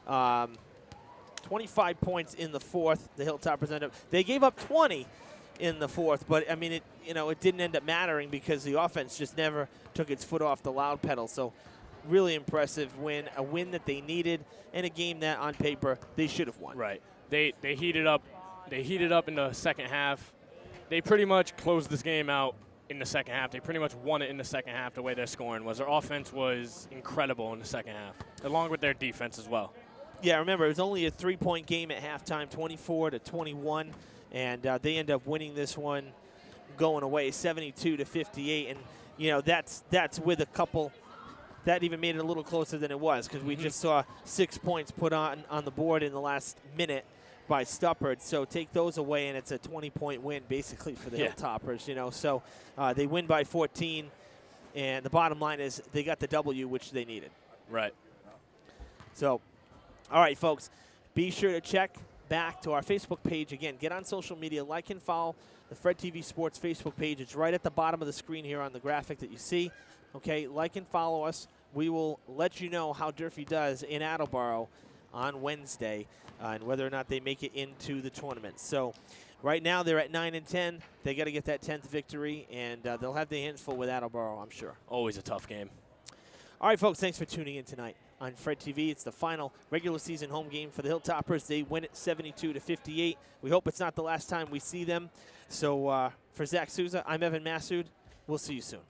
25 points in the 4th. The Hilltoppers end up, they gave up 20 in the 4th, but I mean, it didn't end up mattering because the offense just never took its foot off the loud pedal. So really impressive win, a win that they needed, and a game that on paper they should have won. Right. They heated up. They heated up in the second half. They pretty much closed this game out in the second half. They pretty much won it in the second half the way their scoring was. Their offense was incredible in the second half, along with their defense as well. Yeah, remember, it was only a 3-point game at halftime, 24-21, and they end up winning this one going away, 72-58. And, that's with a couple. That even made it a little closer than it was because we just saw 6 points put on the board in the last minute by Stuppard. So take those away, and it's a 20-point win basically for the Hilltoppers. So they win by 14, and the bottom line is they got the W, which they needed. Right. So, all right, folks, be sure to check back to our Facebook page. Again, get on social media, like and follow the Fred TV Sports Facebook page. It's right at the bottom of the screen here on the graphic that you see. Okay, like and follow us. We will let you know how Durfee does in Attleboro on Wednesday and whether or not they make it into the tournament. So right now they're at 9-10. They got to get that 10th victory, and they'll have their hands full with Attleboro, I'm sure. Always a tough game. All right, folks, thanks for tuning in tonight on Fred TV. It's the final regular season home game for the Hilltoppers. They win it 72-58. We hope it's not the last time we see them. So for Zach Souza, I'm Evan Massoud. We'll see you soon.